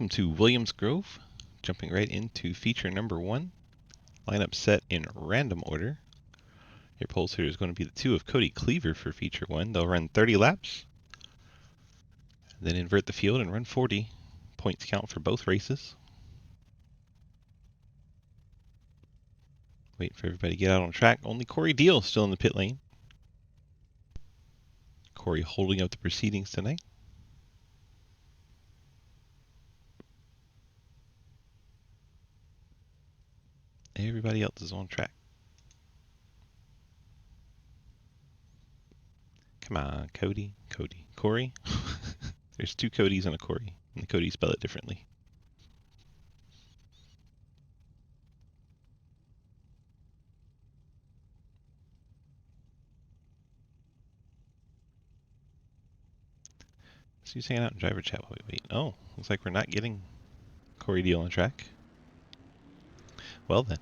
Welcome to Williams Grove. Jumping right into feature number 1. Lineup set in random order. Your pole sitter is going to be the 2 of Cody Cleaver for feature 1. They'll run 30 laps, then invert the field and run 40. Points count for both races. Waiting for everybody to get out on track. Only Corey Deal still in the pit lane. Corey holding up the proceedings tonight. Everybody else is on track. Come on, Cody. Corey. There's 2 Codys and a Corey, and the Codys spell it differently. So he's hanging out in driver chat while we wait. Oh, looks like we're not getting Corey Deal on track. Well then,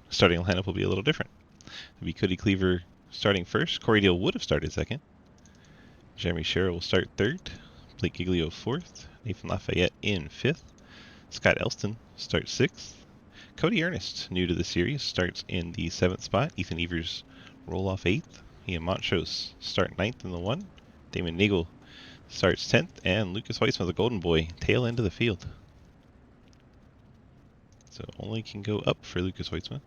starting lineup will be a little different. It'll be Cody Cleaver starting first. Corey Deal would have started second. Jeremy Sherrill will start third. Blake Giglio fourth. Nathan Lafayette in fifth. Scott Elston starts sixth. Cody Ernest, new to the series, starts in the 7th spot. Ethan Evers roll off 8th. Ian Montrose start 9th in the 1. Damon Nagel starts 10th. And Lucas Weitzman, the Golden Boy, tail end of the field. So only can go up for Lucas Weitzman.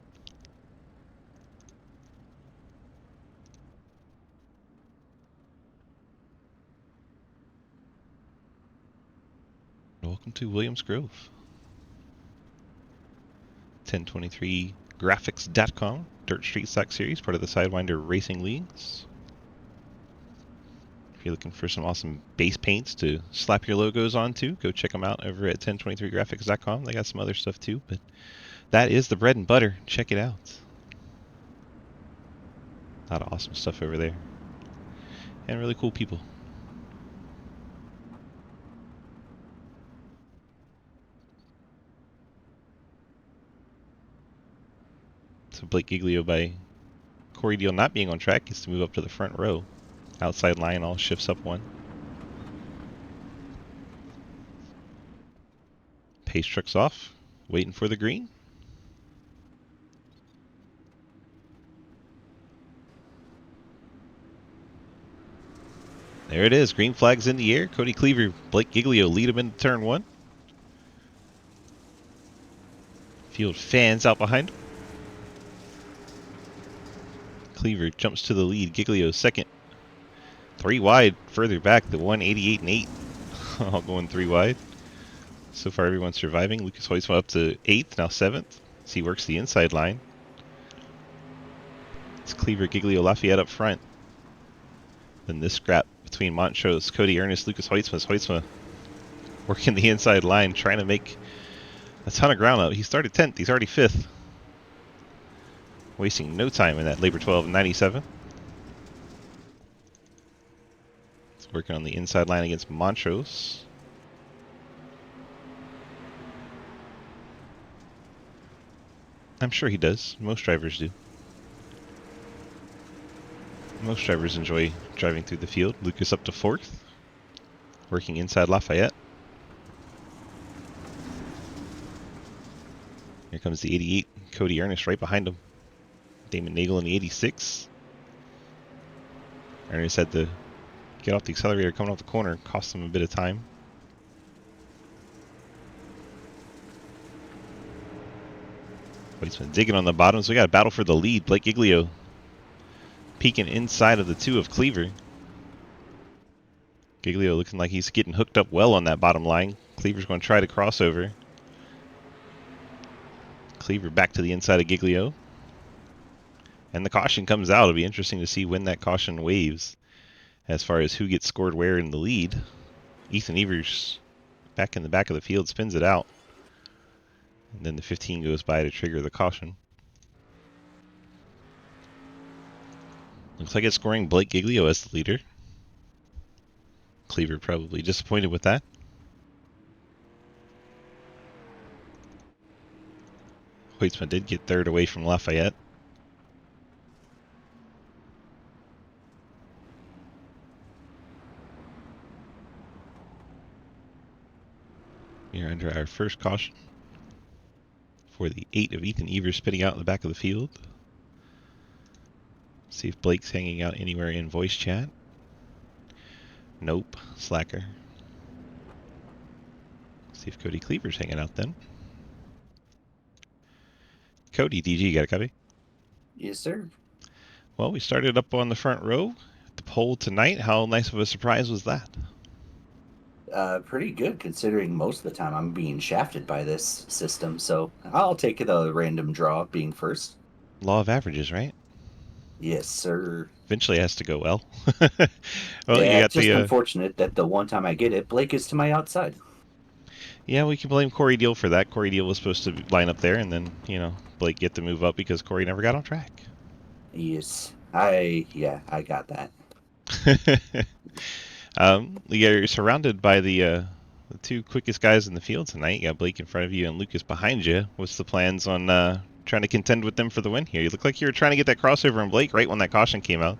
Welcome to Williams Grove. 1023graphics.com, Dirt Street Stock Series, part of the Sidewinder Racing Leagues. If you're looking for some awesome base paints to slap your logos onto, go check them out over at 1023graphics.com. They got some other stuff too, but that is the bread and butter. Check it out. A lot of awesome stuff over there. And really cool people. So Blake Giglio, by Corey Deal not being on track, gets to move up to the front row. Outside line all shifts up 1. Pace truck's off, waiting for the green. There it is. Green flag's in the air. Cody Cleaver, Blake Giglio lead him into turn 1. Field fans out behind him. Cleaver jumps to the lead. Giglio second. 3 wide further back. The 188 and 8. All going 3 wide. So far everyone's surviving. Lucas Weitzman up to 8th, now 7th. As he works the inside line. It's Cleaver, Giglio, Lafayette up front. Then this scrap between Montrose, Cody Ernest, Lucas Weitzman. Weitzman working the inside line, trying to make a ton of ground up. He started 10th. He's already 5th. Wasting no time in that Labor 12 97. It's working on the inside line against Montrose. I'm sure he does. Most drivers do. Most drivers enjoy driving through the field. Lucas up to 4th. Working inside Lafayette. Here comes the 88. Cody Ernest right behind him. Damon Nagel in the 86. Ernest had to get off the accelerator coming off the corner. Cost him a bit of time. Weitzman digging on the bottom, so we got a battle for the lead. Blake Giglio peeking inside of the 2 of Cleaver. Giglio looking like he's getting hooked up well on that bottom line. Cleaver's going to try to cross over. Cleaver back to the inside of Giglio. And the caution comes out. It'll be interesting to see when that caution waves as far as who gets scored where in the lead. Ethan Evers back in the back of the field spins it out. And then the 15 goes by to trigger the caution. Looks like it's scoring Blake Giglio as the leader. Cleaver probably disappointed with that. Weitzman did get 3rd away from Lafayette. We are under our first caution for the 8 of Ethan Evers spinning out in the back of the field. See if Blake's hanging out anywhere in voice chat. Nope, slacker. See if Cody Cleaver's hanging out then. Cody, DG, got a copy? Yes, sir. Well, we started up on the front row at the pole tonight. How nice of a surprise was that? Pretty good considering most of the time I'm being shafted by this system, so I'll take the random draw being first. Law of averages, right? Yes, sir. Eventually it has to go well. Well, you Yeah, got it's just the... unfortunate that the one time I get it, Blake is to my outside. Yeah, we can blame Corey Deal for that. Corey Deal was supposed to line up there, and then, Blake get to move up because Corey never got on track. Yes, I got that. You're surrounded by the 2 quickest guys in the field tonight. You got Blake in front of you and Lucas behind you. What's the plans on trying to contend with them for the win here? You look like you were trying to get that crossover on Blake right when that caution came out.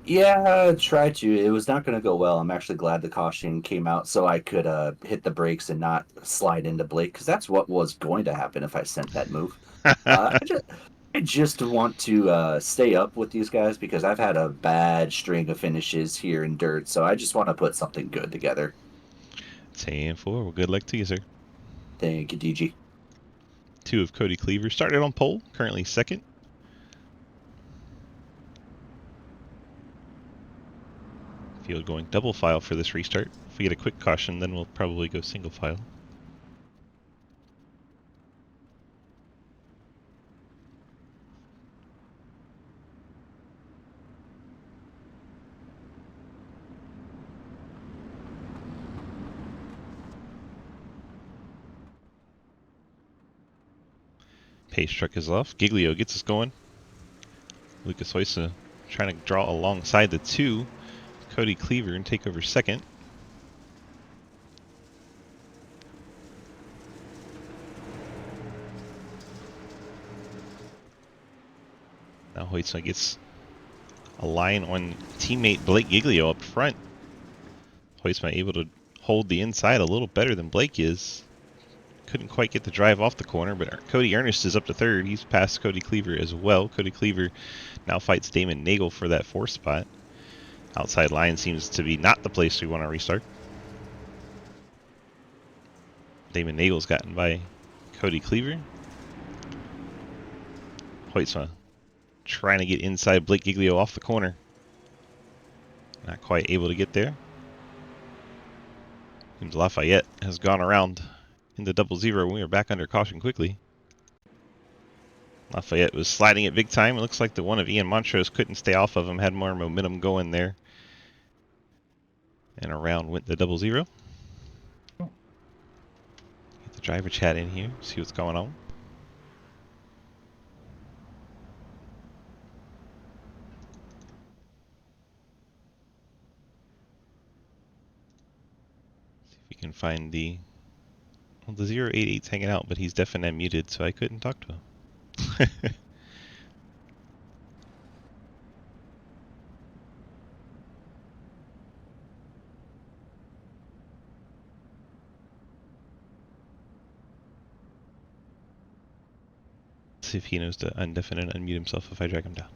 Yeah, try to. It was not going to go well. I'm actually glad the caution came out so I could hit the brakes and not slide into Blake, because that's what was going to happen if I sent that move. I just want to stay up with these guys because I've had a bad string of finishes here in dirt, so I just want to put something good together. 10-4. Well, good luck to you, sir. Thank you, DG. 2 of Cody Cleaver started on pole, currently second. Field going double file for this restart. If we get a quick caution, then we'll probably go single file. Pace truck is off. Giglio gets us going. Lucas Hoysa trying to draw alongside the 2. Cody Cleaver and take over second. Now Hoysa gets a line on teammate Blake Giglio up front. Hoysa able to hold the inside a little better than Blake is. Couldn't quite get the drive off the corner, but Cody Ernest is up to third. He's past Cody Cleaver as well. Cody Cleaver now fights Damon Nagel for that 4th spot. Outside line seems to be not the place we want to restart. Damon Nagel's gotten by Cody Cleaver. Hoytsma trying to get inside Blake Giglio off the corner. Not quite able to get there. Seems Lafayette has gone around in the 0-0. We are back under caution quickly. Lafayette was sliding it big time. It looks like the one of Ian Montrose couldn't stay off of him, had more momentum going there. And around went the 0-0. Get the driver chat in here, see what's going on. See if we can find the... Well, the 088's hanging out, but he's deaf and muted, so I couldn't talk to him. See if he knows to undeafen and unmute himself if I drag him down.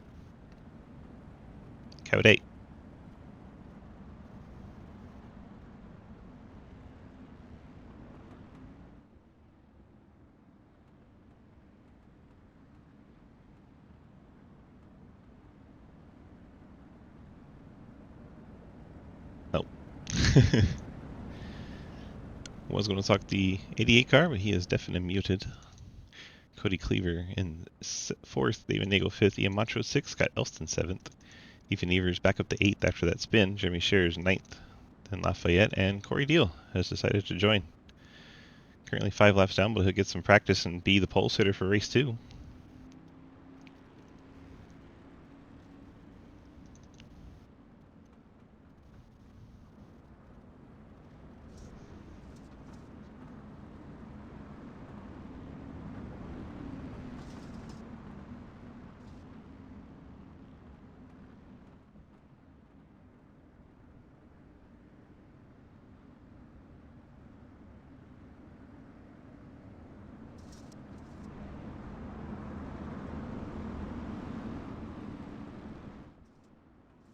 Code 8. Nope. Was going to talk the 88 car, but he is deaf and muted. Cody Cleaver in 4th, David Nagel 5th, Ian Montrose 6th, Scott Elston 7th. Ethan Evers back up to 8th after that spin. Jeremy Shears 9th. Then Lafayette and Corey Deal has decided to join. Currently 5 laps down, but he'll get some practice and be the pole sitter for race 2.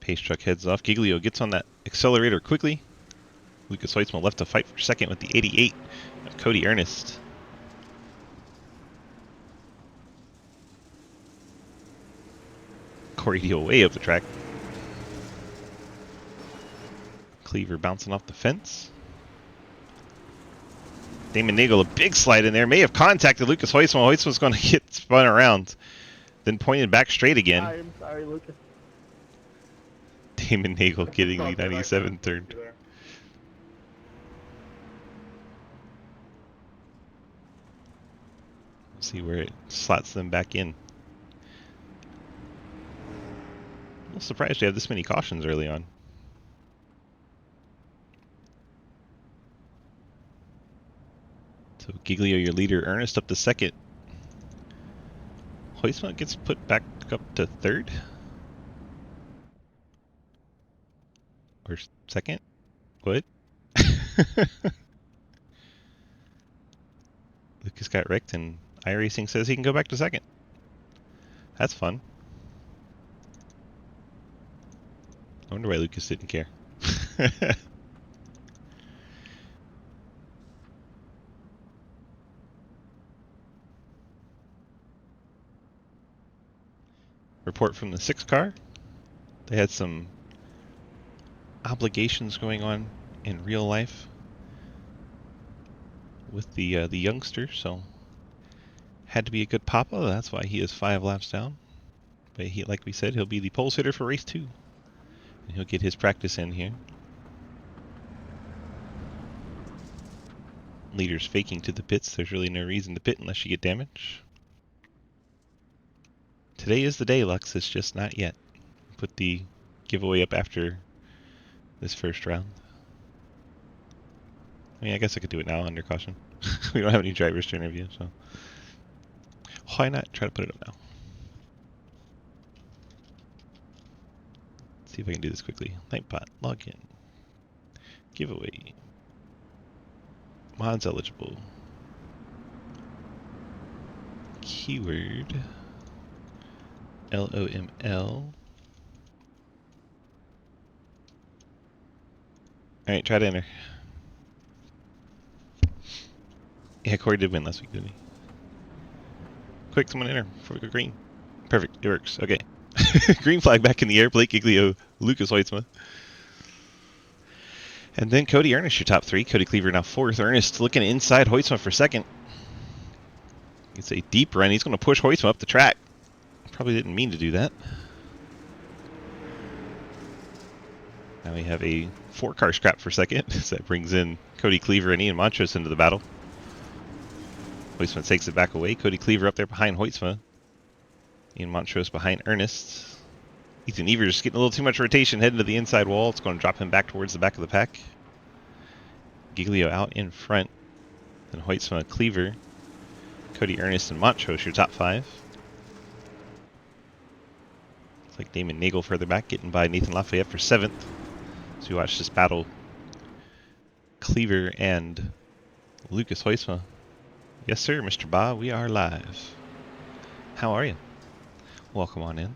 Pace truck heads off. Giglio gets on that accelerator quickly. Lucas Hoitzma left to fight for second with the 88 of Cody Ernest. Corey Deal way up the track. Cleaver bouncing off the fence. Damon Nagel, a big slide in there. May have contacted Lucas Hoitzma. Hoitzma's going to get spun around. Then pointed back straight again. I'm sorry, Lucas. Damon Nagel getting the 97 turned. See where it slots them back in. A little surprised you have this many cautions early on. So Giglio, your leader, Ernest up to second. Hoitzma gets put back up to third? Or second? What? Lucas got wrecked and iRacing says he can go back to second. That's fun. I wonder why Lucas didn't care. Report from the 6 car. They had some obligations going on in real life with the youngster, so had to be a good papa. That's why he is 5 laps down. But he, like we said, he'll be the pole sitter for race 2. And he'll get his practice in here. Leader's faking to the pits. There's really no reason to pit unless you get damage. Today is the day, Lux. It's just not yet. Put the giveaway up after this first round. I mean, I guess I could do it now under caution. We don't have any drivers to interview, so why not try to put it up now? Let's see if I can do this quickly. Nightbot, login, giveaway, mods eligible, keyword, LOML. Alright, try to enter. Yeah, Corey did win last week, didn't he? Quick, someone enter before we go green. Perfect, it works. Okay. Green flag back in the air. Blake Giglio, Lucas Hoitzma. And then Cody Ernest, your top 3. Cody Cleaver now 4th. Ernest looking inside Hoitzma for 2nd. It's a deep run. He's going to push Hoitzma up the track. Probably didn't mean to do that. Now we have a 4-car scrap for 2nd. So that brings in Cody Cleaver and Ian Montrose into the battle. Hoitzma takes it back away. Cody Cleaver up there behind Hoitzma. Ian Montrose behind Ernest. Ethan Evers getting a little too much rotation, heading to the inside wall. It's going to drop him back towards the back of the pack. Giglio out in front. Then Hoitzma, Cleaver, Cody Ernest, and Montrose, your top 5. Looks like Damon Nagel further back, getting by Nathan Lafayette for 7th. So we watch this battle. Cleaver and Lucas Hoitzma. Yes, sir, Mr. Ba, we are live. How are you? Welcome on in.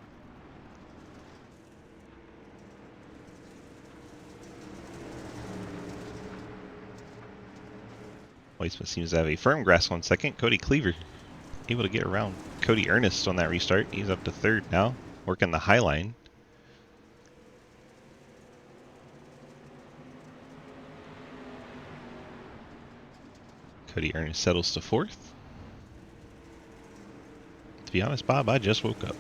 Hoitzma seems to have a firm grasp on 2nd. Cody Cleaver able to get around Cody Ernest on that restart. He's up to 3rd now, working the high line. Cody Ernest settles to 4th. To be honest, Bob, I just woke up.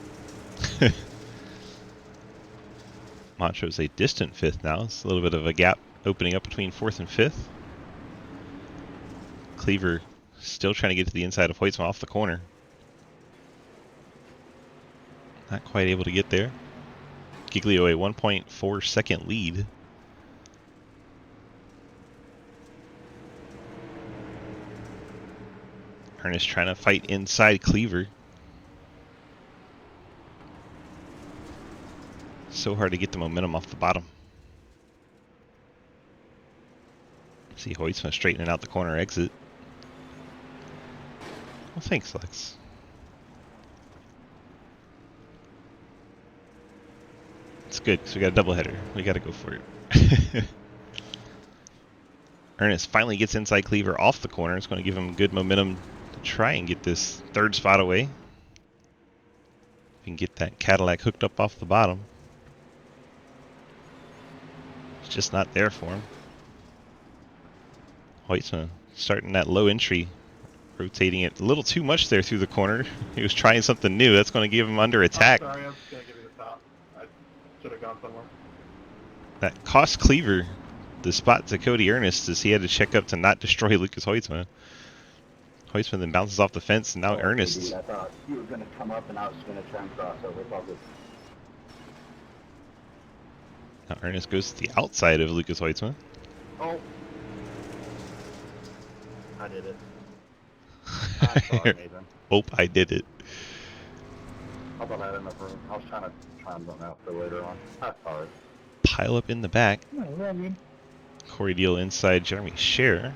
Montro's a distant 5th now. It's a little bit of a gap opening up between 4th and 5th. Cleaver still trying to get to the inside of Hoitzma off the corner. Not quite able to get there. Giglio a 1.4 second lead. Ernest trying to fight inside Cleaver. So hard to get the momentum off the bottom. See Hoitzma straightening out the corner exit. Well, thanks, Lex. It's It's good because we got a double header. We got to go for it. Ernest finally gets inside Cleaver off the corner. It's going to give him good momentum to try and get this third spot away. If he can get that Cadillac hooked up off the bottom. It's just not there for him. Hoytsma starting that low entry, rotating it a little too much there through the corner. He was trying something new. That's going to give him under attack. Sorry, I'm just gonna give you the top. I should have gone somewhere. That cost Cleaver the spot to Cody Ernest as he had to check up to not destroy Lucas Hoytsma. Hoytsma then bounces off the fence, and now Ernest. I thought you were going to come up and I was going to try and cross over. Now Ernest goes to the outside of Lucas Hoytsma. Oh. I did it. I'm sorry, Nathan. Oh, I did it. I thought I had enough room. I was trying to try and run out for later on. I'm sorry. Pile up in the back. No, I mean. Corey Deal inside Jeremy Scherer.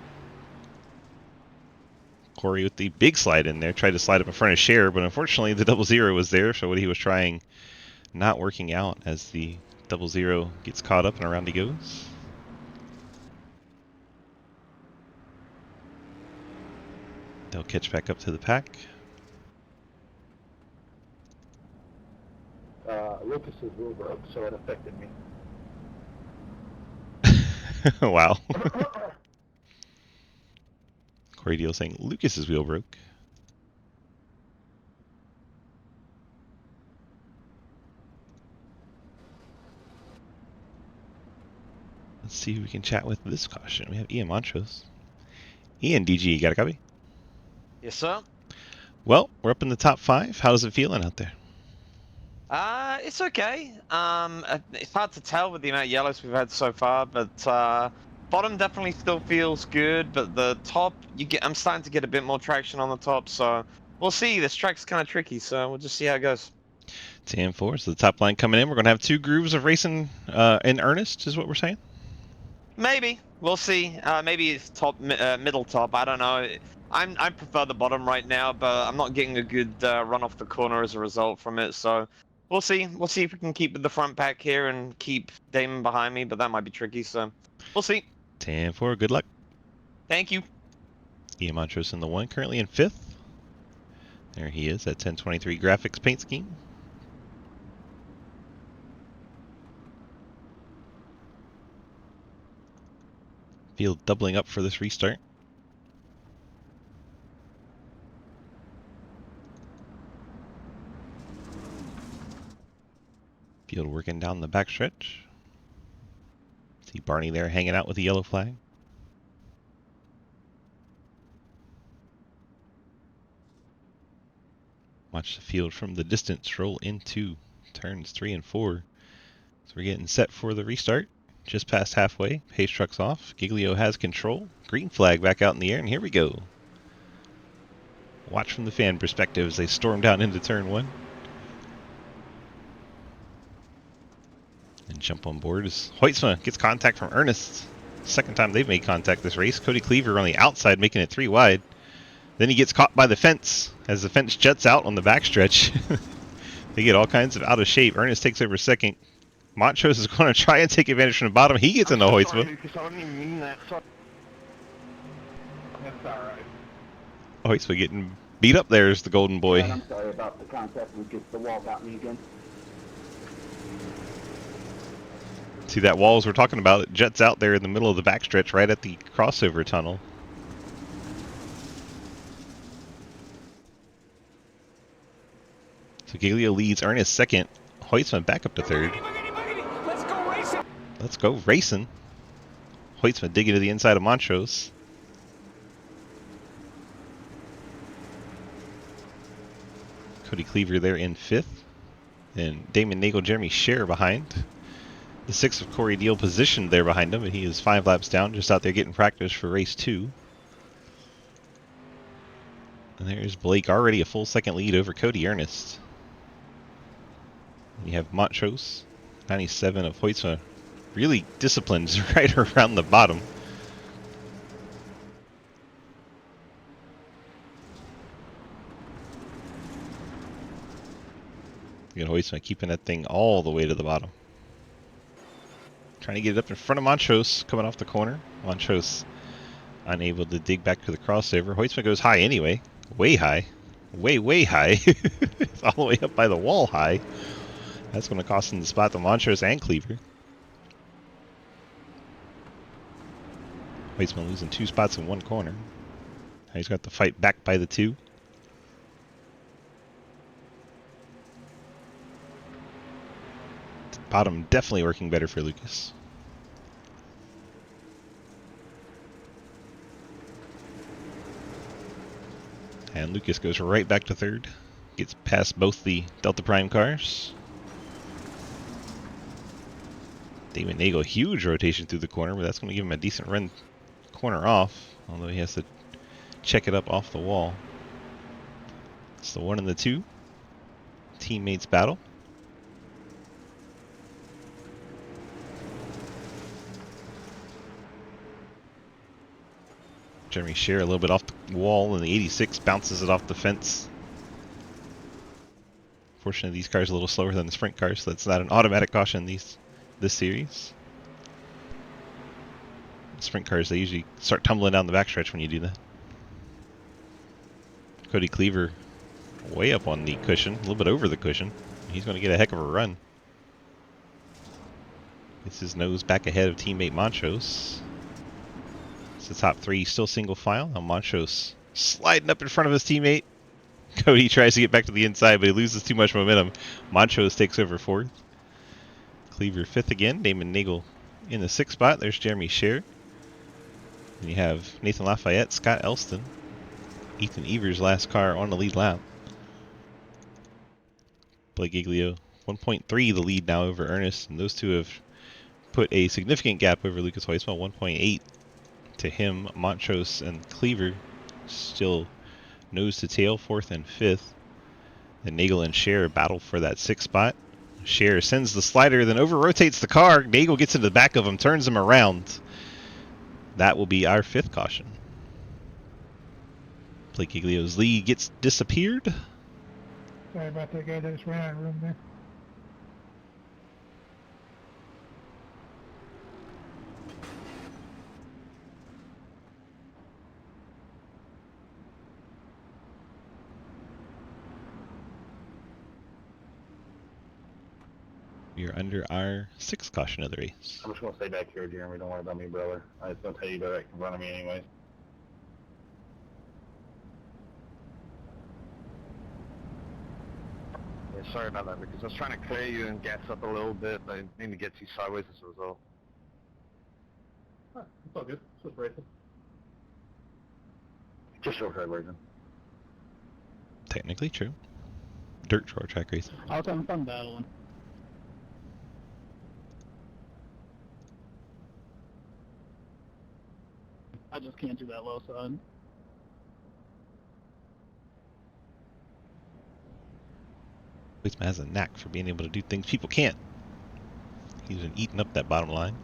Corey with the big slide in there. Tried to slide up in front of Scherer, but unfortunately the 0-0 was there, so what he was trying not working out as the 0-0 gets caught up and around he goes. They'll catch back up to the pack. Lucas's rule broke, so it affected me. Wow. Corey Deal saying Lucas's wheel broke. Let's see who we can chat with this caution. We have Ian Montrose. Ian, DG, got a copy? Yes, sir. Well, we're up in the top 5. How's it feeling out there? It's okay. It's hard to tell with the amount of yellows we've had so far, but bottom definitely still feels good. But the top, I'm starting to get a bit more traction on the top, so we'll see. This track's kind of tricky, so we'll just see how it goes. 10-4, so the top line coming in. We're going to have 2 grooves of racing in earnest, is what we're saying? Maybe we'll see. Maybe it's top, middle top. I don't know. I prefer the bottom right now, but I'm not getting a good run off the corner as a result from it. So we'll see. We'll see if we can keep with the front pack here and keep Damon behind me, but that might be tricky. So we'll see. 10-4, good luck. Thank you. Ian Montrose in the 1, currently in 5th. There he is at 1023 graphics paint scheme. Field doubling up for this restart. Field working down the backstretch. See Barney there hanging out with the yellow flag. Watch the field from the distance roll into turns 3 and 4. So we're getting set for the restart. Just past halfway. Pace truck's off. Giglio has control. Green flag back out in the air, and here we go. Watch from the fan perspective as they storm down into turn 1. And jump on board as Hoytsma gets contact from Ernest. Second time they've made contact this race. Cody Cleaver on the outside making it 3 wide. Then he gets caught by the fence as the fence juts out on the backstretch. They get all kinds of out of shape. Ernest takes over second. Montrose is going to try and take advantage from the bottom. He gets into Hoytsma. I didn't even mean that. Sorry. That's alright. Hoytsma getting beat up there is the golden boy. I'm sorry about the contact. The wall got me again. See that wall as we're talking about? It juts out there in the middle of the backstretch right at the crossover tunnel. So Giglio leads Ernest second. Hoytsma back up to third. Let's go racing. Let's go racing. Hoytsma digging to the inside of Montrose. Cody Cleaver there in 5th. And Damon Nagel, Jeremy Scherer behind. The 6 of Corey Deal positioned there behind him, and he is 5 laps down, just out there getting practice for race 2. And there's Blake, already a full second lead over Cody Ernest. And you have Montrose, 97 of Hoytsma, really disciplined right around the bottom. You know, Hoytsma keeping that thing all the way to the bottom. Trying to get it up in front of Montrose coming off the corner. Montrose unable to dig back to the crossover. Hoytsman goes high anyway. Way high. Way high. It's all the way up by the wall high. That's going to cost him the spot to Montrose and Cleaver. Hoytsman losing 2 spots in one corner. Now he's got the fight back by the 2. Bottom definitely working better for Lucas. And Lucas goes right back to 3rd. Gets past both the Delta Prime cars. Damon Nagel, huge rotation through the corner, but that's going to give him a decent run corner off. Although he has to check it up off the wall. It's the 1 and the 2. Teammates battle. Jeremy Scherer a little bit off the wall, and the 86 bounces it off the fence. Fortunately, these cars are a little slower than the sprint cars, so that's not an automatic caution this series. Sprint cars, they usually start tumbling down the backstretch when you do that. Cody Cleaver way up on the cushion, a little bit over the cushion. He's going to get a heck of a run. Gets his nose back ahead of teammate Montrose. It's the top 3, still single file. Now Montrose sliding up in front of his teammate. Cody tries to get back to the inside, but he loses too much momentum. Montrose takes over 4th. Cleaver 5th again. Damon Nagel in the 6th spot. There's Jeremy Scherer. And you have Nathan Lafayette, Scott Elston, Ethan Evers' last car on the lead lap. Blake Giglio 1.3 the lead now over Ernest, and those two have put a significant gap over Lucas Hoytsma, 1.8 to him. Montrose and Cleaver still nose to tail, 4th and 5th. And Nagel and Scherer battle for that 6th spot. Scherer sends the slider, then over-rotates the car. Nagel gets into the back of him, turns him around. That will be our 5th caution. Blake Giglio's lead gets disappeared. Sorry about that, guys. I just ran out of room there. We are under our 6th caution of the race. I'm just gonna stay back here, Jeremy. Don't worry about me, brother. I just gonna tell you direct in front of me anyways. Yeah, sorry about that, because I was trying to clear you and gas up a little bit, but I didn't mean to get you sideways as a result. It's all good. It's just racing. Just short track racing. Technically true. Dirt short track racing. I was having fun battling. I just can't do that low side. Hoytsma has a knack for being able to do things people can't. He's been eating up that bottom line.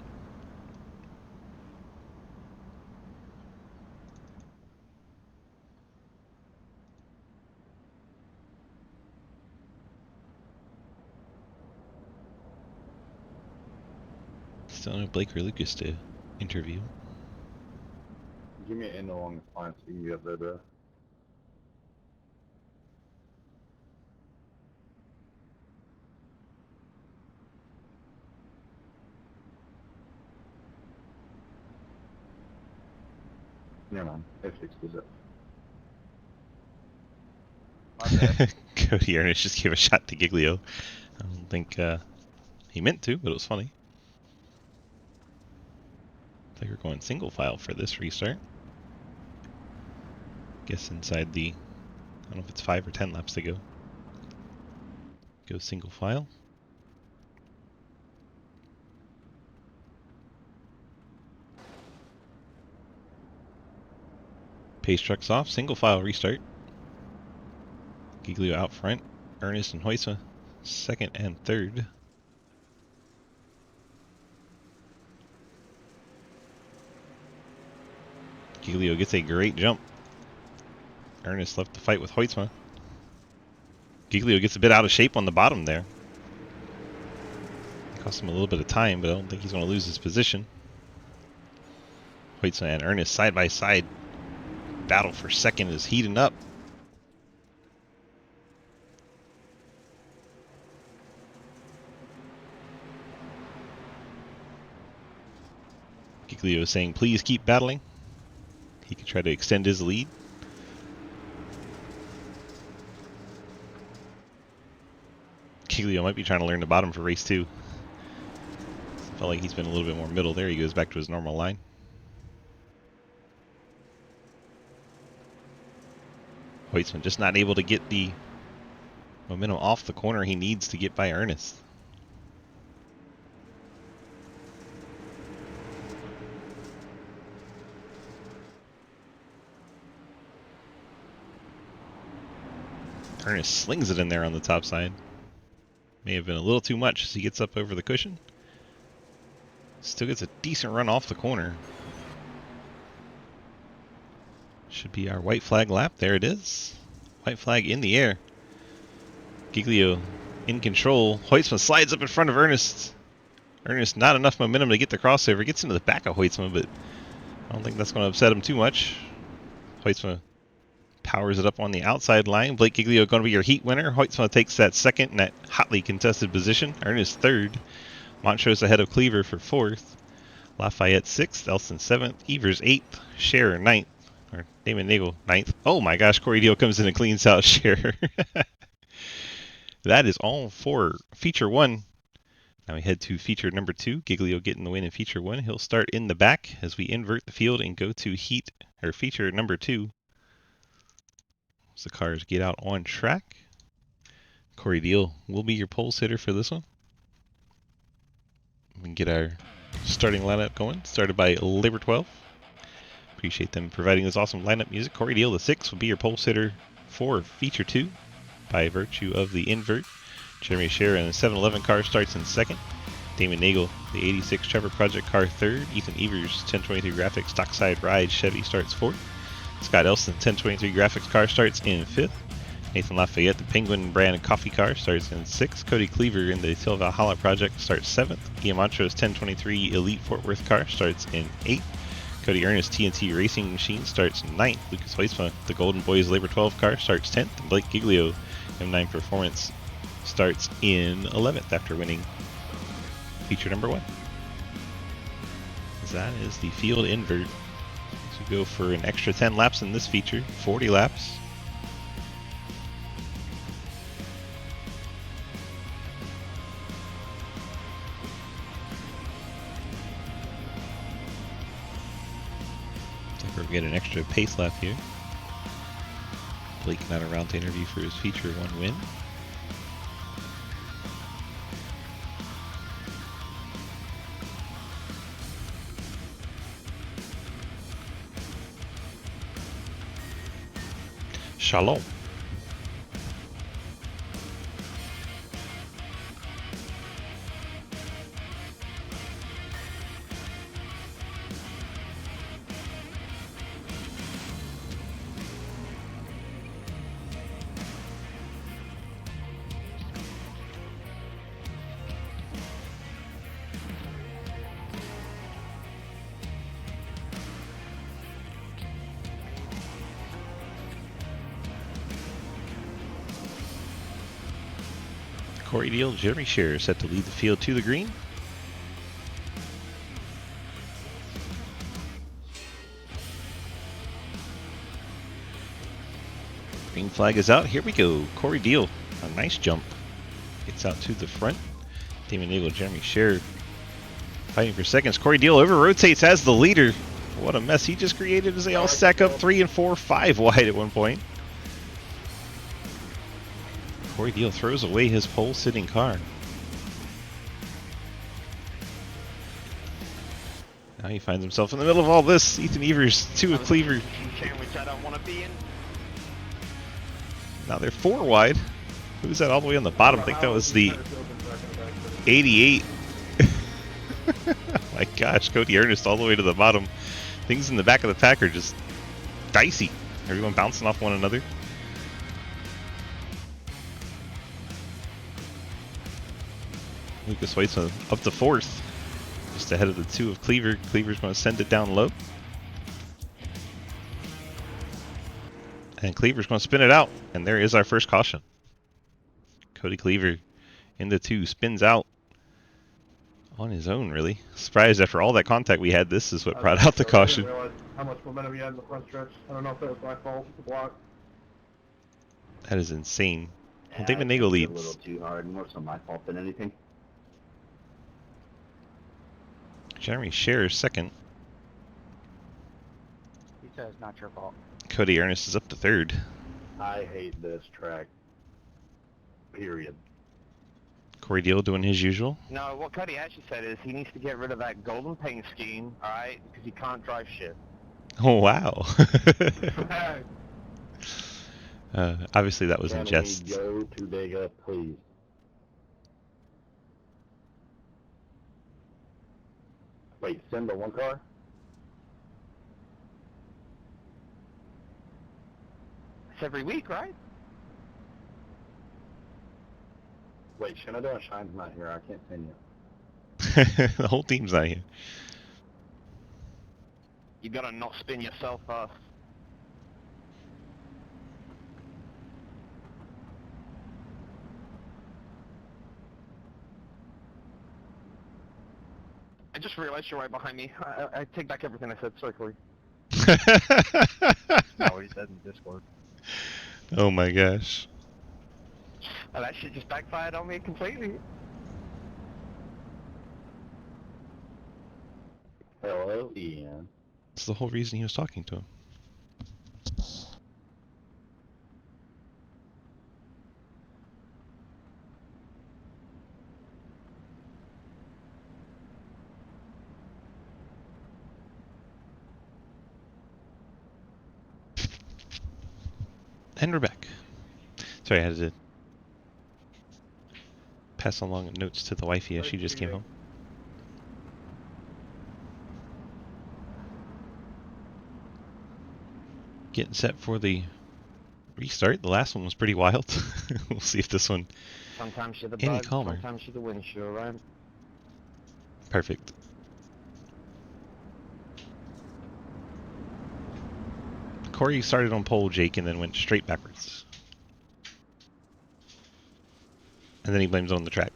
Still no Blake or Lucas to interview. Give me an end along the spine so you can get up there, bro. Never mind. F6 is it. Cody Ernest just gave a shot to Giglio. I don't think he meant to, but it was funny. I think we're going single file for this restart. Guess inside the, I don't know if it's 5 or 10 laps to go. Go single file. Pace trucks off, single file restart. Giglio out front, Ernest and Hoytsma 2nd and 3rd. Giglio gets a great jump. Ernest left the fight with Hoytsma. Giglio gets a bit out of shape on the bottom there. Cost him a little bit of time, but I don't think he's going to lose his position. Hoytsma and Ernest side by side. Battle for second is heating up. Giglio is saying, please keep battling. He could try to extend his lead. Giglio might be trying to learn the bottom for race 2. Felt like he's been a little bit more middle. There he goes back to his normal line. Hoytsma just not able to get the momentum off the corner he needs to get by Ernest. Ernest slings it in there on the top side. May have been a little too much as he gets up over the cushion. Still gets a decent run off the corner. Should be our white flag lap. There it is. White flag in the air. Giglio in control. Hoytsma slides up in front of Ernest. Ernest not enough momentum to get the crossover. Gets into the back of Hoytsma, but I don't think that's going to upset him too much. Hoytsma powers it up on the outside line. Blake Giglio going to be your heat winner. Hoytsma takes that second in that hotly contested position. Ernest third. Montrose ahead of Cleaver for fourth. Lafayette sixth. Elston seventh. Evers eighth. Scherer ninth. Or Damon Nagel ninth. Oh my gosh, Corey Deal comes in and cleans out Scherer. That is all for feature 1. Now we head to feature number 2. Giglio getting the win in feature 1. He'll start in the back as we invert the field and go to feature number 2. As the cars get out on track. Corey Deal will be your pole sitter for this one. We can get our starting lineup going. Started by Labor 12. Appreciate them providing this awesome lineup music. Corey Deal, the 6th, will be your pole sitter for feature 2 by virtue of the invert. Jeremy Scherer in the 711 car starts in 2nd. Damon Nagel, the 86 Trevor Project car 3rd. Ethan Evers, 1023 Graphics Dockside Ride Chevy starts 4th. Scott Elston, 1023 Graphics car starts in 5th. Nathan Lafayette, the Penguin brand coffee car, starts in 6th. Cody Cleaver in the Till Valhalla Project starts 7th. Ian Montrose 1023 Elite Fort Worth car starts in 8th. Cody Ernest TNT Racing Machine starts 9th. Lucas Hoytsma, the Golden Boys Labor 12 car, starts 10th. And Blake Giglio, M9 Performance, starts in 11th after winning feature number 1. That is the field invert. So we go for an extra 10 laps in this feature, 40 laps. We'll get an extra pace lap here. Blake not around to interview for his feature 1 win. Shalom. Corey Deal, Jeremy Scherer set to lead the field to the green. Green flag is out. Here we go. Corey Deal, a nice jump. Gets out to the front. Damon Nagel, Jeremy Scherer fighting for seconds. Corey Deal over rotates as the leader. What a mess he just created as they all stack up 3 and 4, 5 wide at one point. Corey Deal throws away his pole sitting car. Now he finds himself in the middle of all this. Ethan Evers, 2 of Cleaver. Which I don't want to be in. Now they're 4 wide. Who's that all the way on the bottom? I think that was the 88. My gosh, Cody Ernest all the way to the bottom. Things in the back of the pack are just dicey. Everyone bouncing off one another. Lucas Weitzman up to 4th. Just ahead of the 2 of Cleaver. Cleaver's going to send it down low. And Cleaver's going to spin it out. And there is our first caution. Cody Cleaver in the 2 spins out on his own, really. Surprised after all that contact we had, this is what brought out the caution. I didn't realize how much momentum he had in the front stretch. I don't know if that was my fault, the block. That is insane. Well, Yeah, David I Nagel think it's leads. a little too hard, more so my fault than anything. Jeremy Scher second. He says not your fault. Cody Ernest is up to 3rd. I hate this track. Period. Corey Deal doing his usual. No, what Cody actually said is he needs to get rid of that golden paint scheme, alright? Because he can't drive shit. Oh, wow. Hey, Obviously that was in Can we jest. go to Dega, please? Wait, send the one car? It's every week, right? Wait, Shenandoah Shine's not here. I can't send you. The whole team's not here. You gotta not spin yourself first. I just realized you're right behind me. I take back everything I said, sorry, Corey. No, he said in Discord. Oh my gosh. Oh, that shit just backfired on me completely. Hello, Ian. That's the whole reason he was talking to him. And we're back. Sorry, I had to pass along notes to the wifey as she just came home. Getting set for the restart. The last one was pretty wild. We'll see if this one Sometimes you're the any bug, calmer. sometimes you're the windshield, right? Perfect. Corey started on pole, Jake, and then went straight backwards. And then he blames it on the track,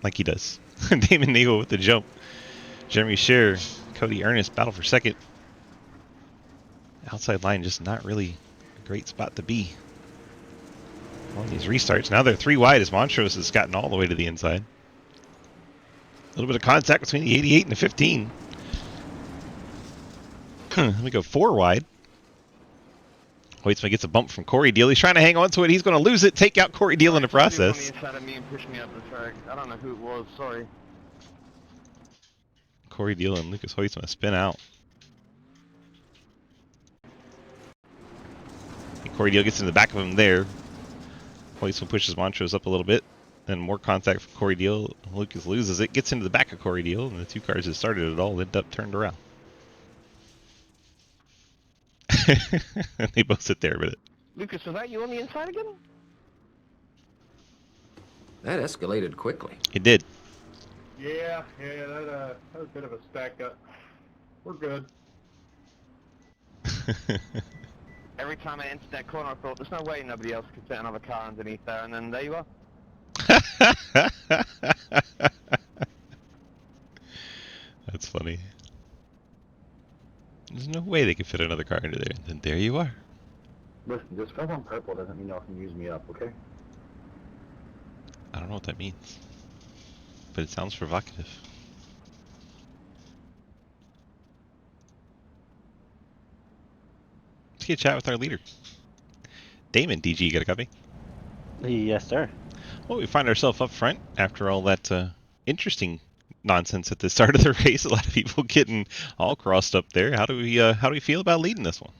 like he does. Damon Nagel with the jump. Jeremy Scher, Cody Ernest battle for second. Outside line just not really a great spot to be. On these restarts. Now they're 3 wide as Montrose has gotten all the way to the inside. A little bit of contact between the 88 and the 15. Let me go 4 wide. Hoytsman gets a bump from Corey Deal. He's trying to hang on to it. He's going to lose it. Take out Corey Deal in the process. On the inside of me and push me up the track. I don't know who it was, sorry. Corey Deal and Lucas Hoytsman spin out. And Corey Deal gets in the back of him there. Hoytsman pushes Montrose up a little bit. Then more contact from Corey Deal. Lucas loses it. Gets into the back of Corey Deal. And the 2 cars that started it all end up turned around. And they both sit there with it. Lucas, was that you on the inside again? That escalated quickly. It did. yeah, that was a bit of a stack up. We're good. Every time I entered that corner, I thought, there's no way nobody else could fit another car underneath there, and then there you are. That's funny. There's no way they could fit another car into there. Then there you are. Listen, just stuff on purple doesn't mean y'all can use me up, okay? I don't know what that means. But it sounds provocative. Let's get a chat with our leader. Damon, DG, you got a copy? Yes, sir. Well, we find ourselves up front after all that interesting nonsense at the start of the race. A lot of people getting all crossed up there. How do we feel about leading this one?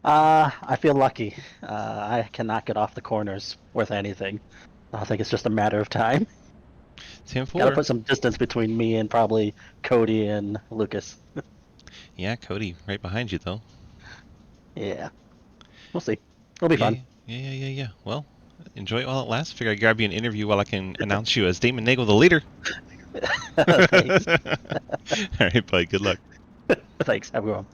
I feel lucky. I cannot get off the corners worth anything. I think it's just a matter of time. Tim Gotta Fuller. put some distance between me and probably Cody and Lucas. Yeah, Cody, right behind you though. Yeah. We'll see. It'll be fun. Yeah. Well, Enjoy it while it lasts. Figure I'd grab you an interview while I can announce you as Damon Nagel, the leader. Thanks. All right, bud. Good luck. Thanks. Have a good one.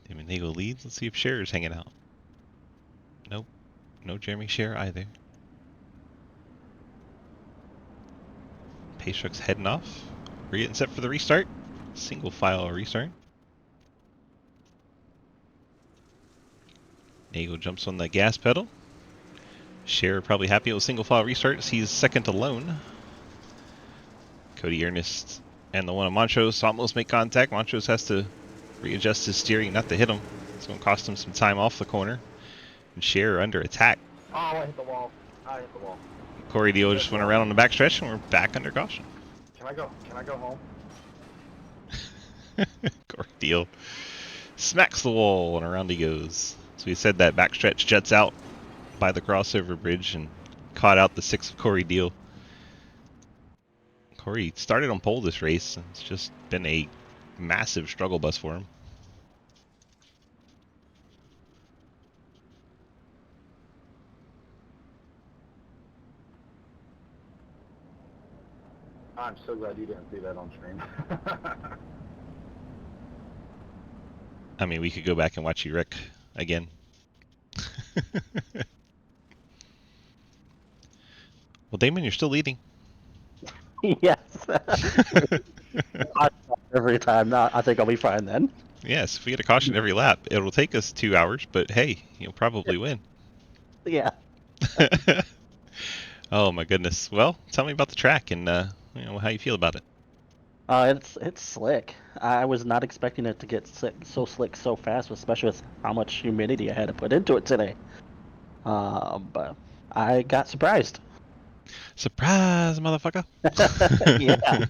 Damon Nagel leads. Let's see if Scherer's hanging out. Nope. No Jeremy Scherer either. Pace truck's heading off. We're getting set for the restart. Single file restart. Nagel jumps on the gas pedal. Scherer probably happy with single file restart as he's second alone. Cody Ernest and the one of Montrose almost make contact. Montrose has to readjust his steering not to hit him. It's going to cost him some time off the corner. And Scherer under attack. Oh, I hit the wall. I hit the wall. Corey Deal just went around on the backstretch and we're back under caution. Can I go home? Corey Deal smacks the wall and around he goes. So he said that backstretch juts out by the crossover bridge and caught out the 6 of Corey Deal. Corey started on pole this race. And it's just been a massive struggle bus for him. I'm so glad you didn't see that on stream. I mean, we could go back and watch you wreck again. Well, Damon, you're still leading. Yes. Every time. No, I think I'll be fine then. Yes, if we get a caution every lap, it'll take us 2 hours, but hey, you'll probably win. Yeah. Oh my goodness. Well, tell me about the track and how you feel about it. It's slick. I was not expecting it to get so slick so fast, especially with how much humidity I had to put into it today. But I got surprised. Surprise, motherfucker! Yeah.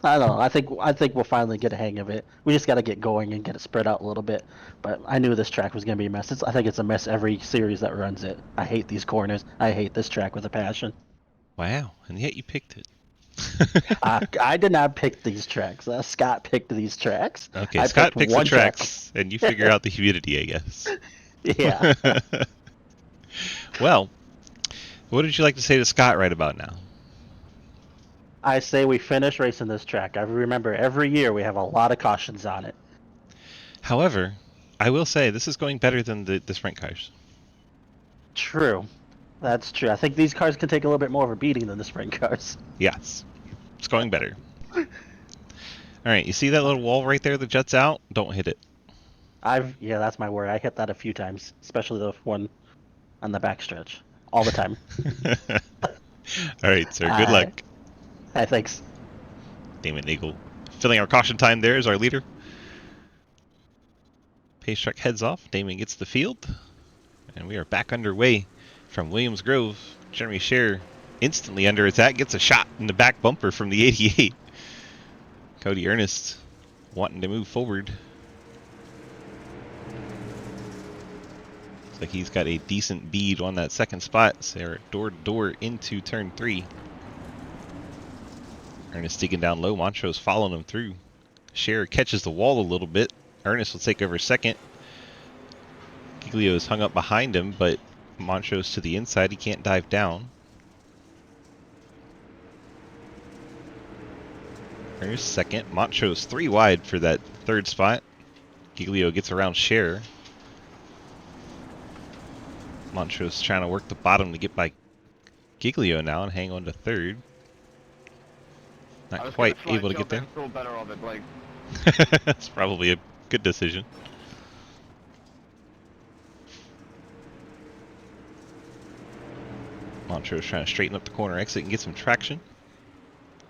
I don't know. I think we'll finally get a hang of it. We just got to get going and get it spread out a little bit. But I knew this track was gonna be a mess. I think it's a mess every series that runs it. I hate these corners. I hate this track with a passion. Wow, and yet you picked it. I did not pick these tracks. Scott picked these tracks. Okay, I Scott picked picks the one track. tracks, and you figure out the humidity, I guess. Yeah. Well, what would you like to say to Scott right about now? I say we finish racing this track. I remember every year we have a lot of cautions on it. However, I will say this is going better than the sprint cars. True. That's true. I think these cars can take a little bit more of a beating than the sprint cars. Yes, it's going better. All right, you see that little wall right there that juts out? Don't hit it. Yeah, that's my word. I hit that a few times, especially the one on the backstretch, all the time. All right, sir. Good luck. Thanks. Damon Nagel filling our caution time there as our leader. Pace truck heads off. Damon gets the field, and we are back underway from Williams Grove. Jeremy Scherer instantly under attack, gets a shot in the back bumper from the 88. Cody Ernest wanting to move forward. Looks like he's got a decent bead on that second spot. So they're door to door into turn 3. Ernest digging down low. Montrose following him through. Scherer catches the wall a little bit. Ernest will take over second. Giglio is hung up behind him, but Montrose to the inside. He can't dive down. Ernest second. Montrose 3 wide for that third spot. Giglio gets around Scherer. Montrose trying to work the bottom to get by Giglio now and hang on to third. Not quite able to get there. Feel better of it, Blake. That's probably a good decision. Montrose trying to straighten up the corner exit and get some traction.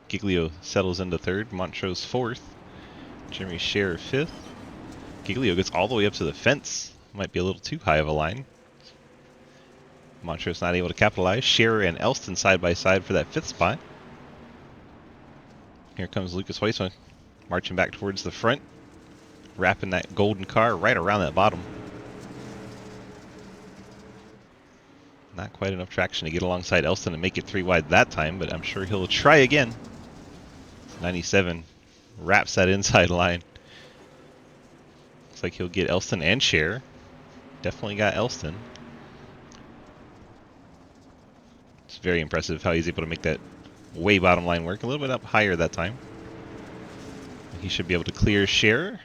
Giglio settles into third. Montrose fourth. Jeremy Scherer fifth. Giglio gets all the way up to the fence. Might be a little too high of a line. Montrose not able to capitalize. Scherer and Elston side by side for that 5th spot. Here comes Lucas Huysman marching back towards the front, wrapping that golden car right around that bottom. Not quite enough traction to get alongside Elston and make it 3 wide that time, but I'm sure he'll try again. 97 wraps that inside line. Looks like he'll get Elston and Scherer. Definitely got Elston. It's very impressive how he's able to make that way bottom line work. A little bit up higher that time. He should be able to clear Scherer.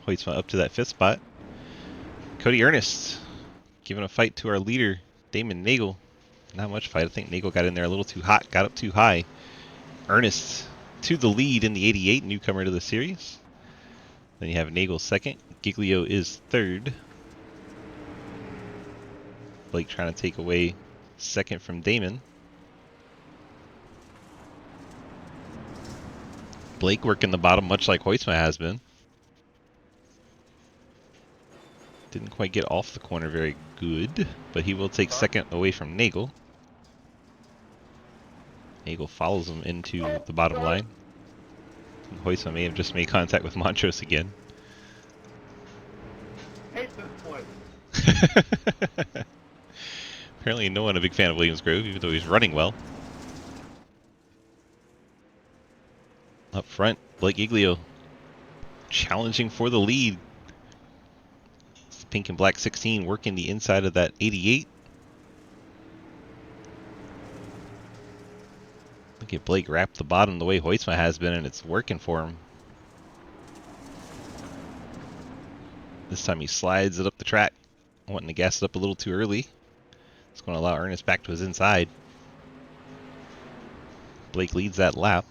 Hoytsma up to that 5th spot. Cody Ernest giving a fight to our leader, Damon Nagel. Not much fight. I think Nagel got in there a little too hot, got up too high. Ernest to the lead in the 88, newcomer to the series. Then you have Nagel 2nd. Giglio is 3rd. Blake trying to take away 2nd from Damon. Blake working the bottom much like Hoytsma has been. Didn't quite get off the corner very good, but he will take 2nd away from Nagel. Nagel follows him into the bottom line. Hoytsma may have just made contact with Montrose again. Hate this place. Apparently no one a big fan of Williams Grove, even though he's running well. Up front, Blake Giglio challenging for the lead. It's the pink and black 16 working the inside of that 88. Look at Blake wrap the bottom the way Hoytsma has been, and it's working for him. This time he slides it up the track, wanting to gas it up a little too early. It's going to allow Ernest back to his inside. Blake leads that lap.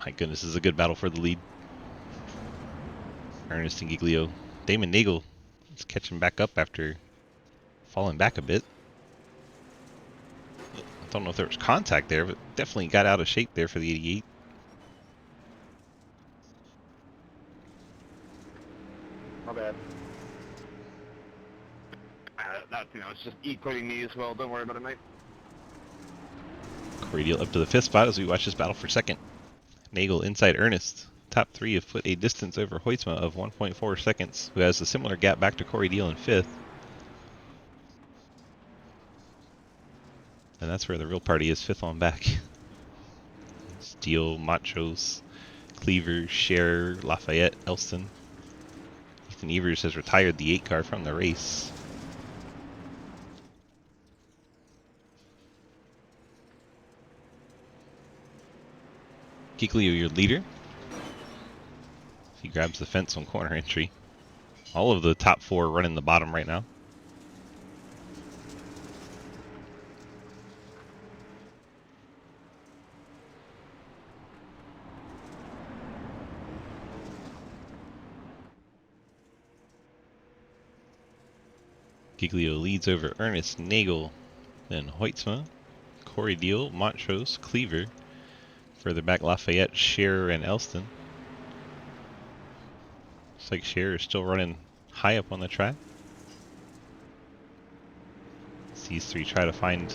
My goodness, this is a good battle for the lead. Ernest and Giglio. Damon Nagel is catching back up after falling back a bit. I don't know if there was contact there, but definitely got out of shape there for the 88. My bad. It's just equaling me as well. Don't worry about it, mate. Corey Deal up to the 5th spot as we watch this battle for 2nd. Nagel inside Ernest. Top 3 have put a distance over Hoytsma of 1.4 seconds, who has a similar gap back to Corey Deal in 5th. And that's where the real party is, 5th on back. Steele, Montrose, Cleaver, Scherer, Lafayette, Elston. Ethan Evers has retired the 8 car from the race. Giglio, your leader. He grabs the fence on corner entry. All of the top 4 running the bottom right now. Giglio leads over Ernest, Nagel, then Hoytsma, Corey Deal, Montrose, Cleaver. Further back, Lafayette, Scherer, and Elston. Looks like Scherer is still running high up on the track. As these 3 try to find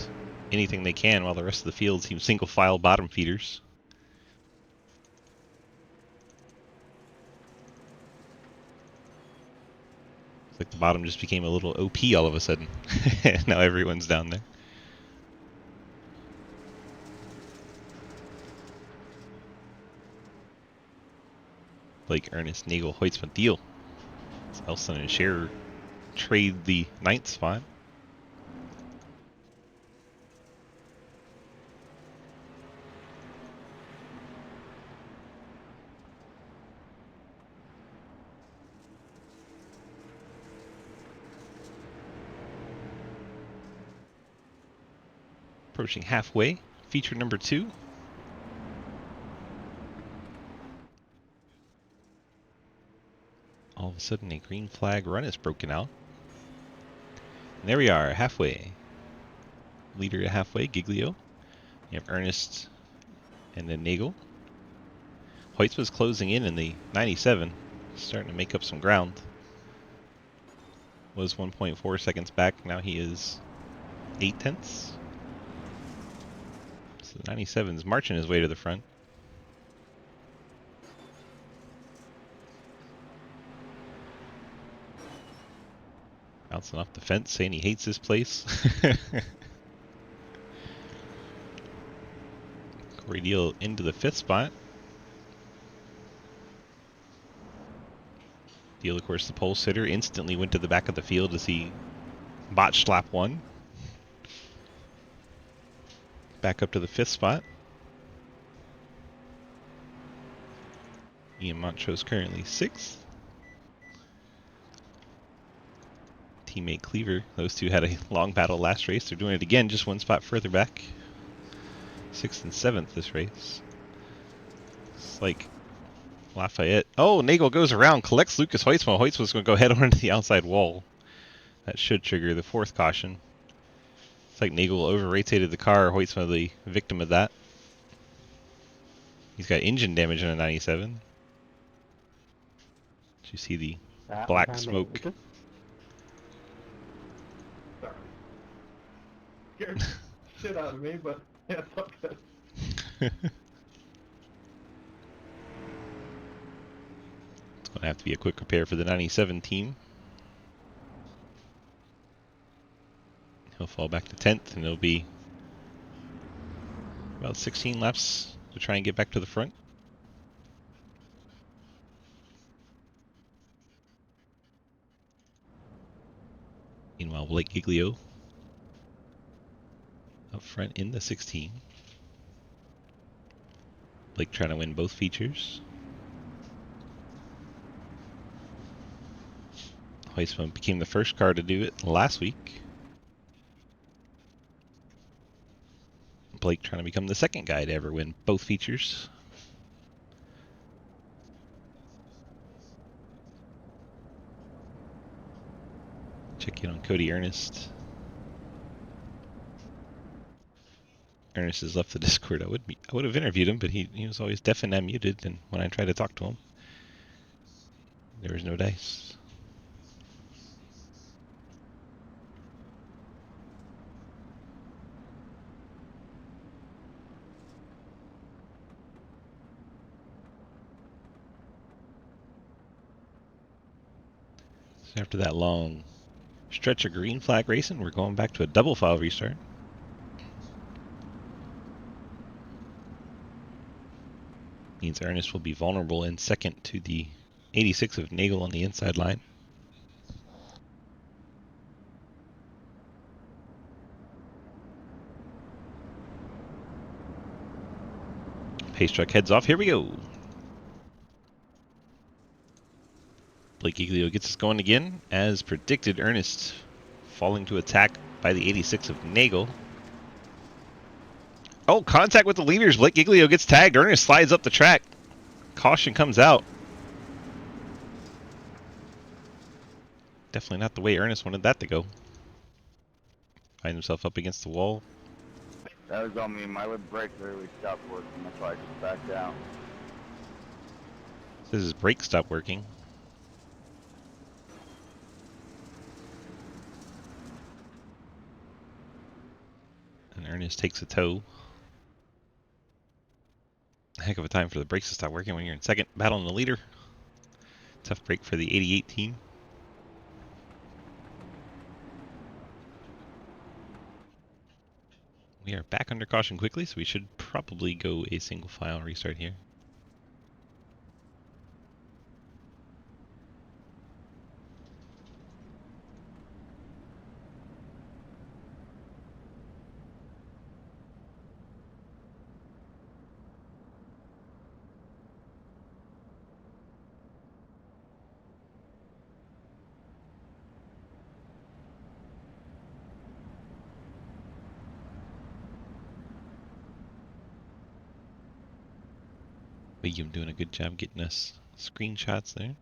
anything they can while the rest of the field seems single file bottom feeders. Looks like the bottom just became a little OP all of a sudden. Now everyone's down there. Blake, Ernest, Nagel, Hoytsma, Deal. Elston and Scherer trade the 9th spot. Approaching halfway, feature number 2. All of a sudden a green flag run is broken out. And there we are, halfway. Leader at halfway, Giglio. You have Ernest and then Nagel. Hoytsma's closing in the 97, starting to make up some ground. Was 1.4 seconds back, now he is 8 tenths. So the 97's marching his way to the front. Bouncing off the fence, saying he hates this place. Corey Deal into the 5th spot. Deal, of course, the pole sitter, instantly went to the back of the field to see botched lap 1. Back up to the 5th spot. Ian Montrose currently 6th. Teammate Cleaver, those two had a long battle last race. They're doing it again, just 1 spot further back. 6th and 7th this race. It's like Lafayette. Oh, Nagel goes around, collects Lucas Hoytsma. Hoytsma's going to go head on into the outside wall. That should trigger the 4th caution. It's like Nagel over-rotated the car. Hoytsma the victim of that. He's got engine damage in a 97. Did you see the black smoke? Sorry. Scared the shit out of me, but yeah, it's okay. It's going to have to be a quick repair for the 97 team. He'll fall back to 10th, and it'll be about 16 laps to try and get back to the front. Meanwhile, Blake Giglio up front in the 16. Blake trying to win both features. Hoytsma became the first car to do it last week. Blake trying to become the second guy to ever win both features. Check in on Cody Ernest. Ernest has left the Discord. I would have interviewed him, but he was always deaf and unmuted, and when I tried to talk to him, there was no dice. So after that long stretch of green flag racing, we're going back to a double file restart. Means Ernest will be vulnerable in second to the 86 of Nagel on the inside line. Pace truck heads off. Here we go. Blake Giglio gets us going again. As predicted, Ernest falling to attack by the 86 of Nagel. Oh, contact with the leaders. Blake Giglio gets tagged. Ernest slides up the track. Caution comes out. Definitely not the way Ernest wanted that to go. Find himself up against the wall. That was on me. My lip brake literally stopped working. That's why I just backed down. Says his brake stopped working. And Ernest takes a tow. Heck of a time for the brakes to stop working when you're in second, battling the leader. Tough break for the 88 team. We are back under caution quickly, so we should probably go a single file restart here. William doing a good job getting us screenshots there.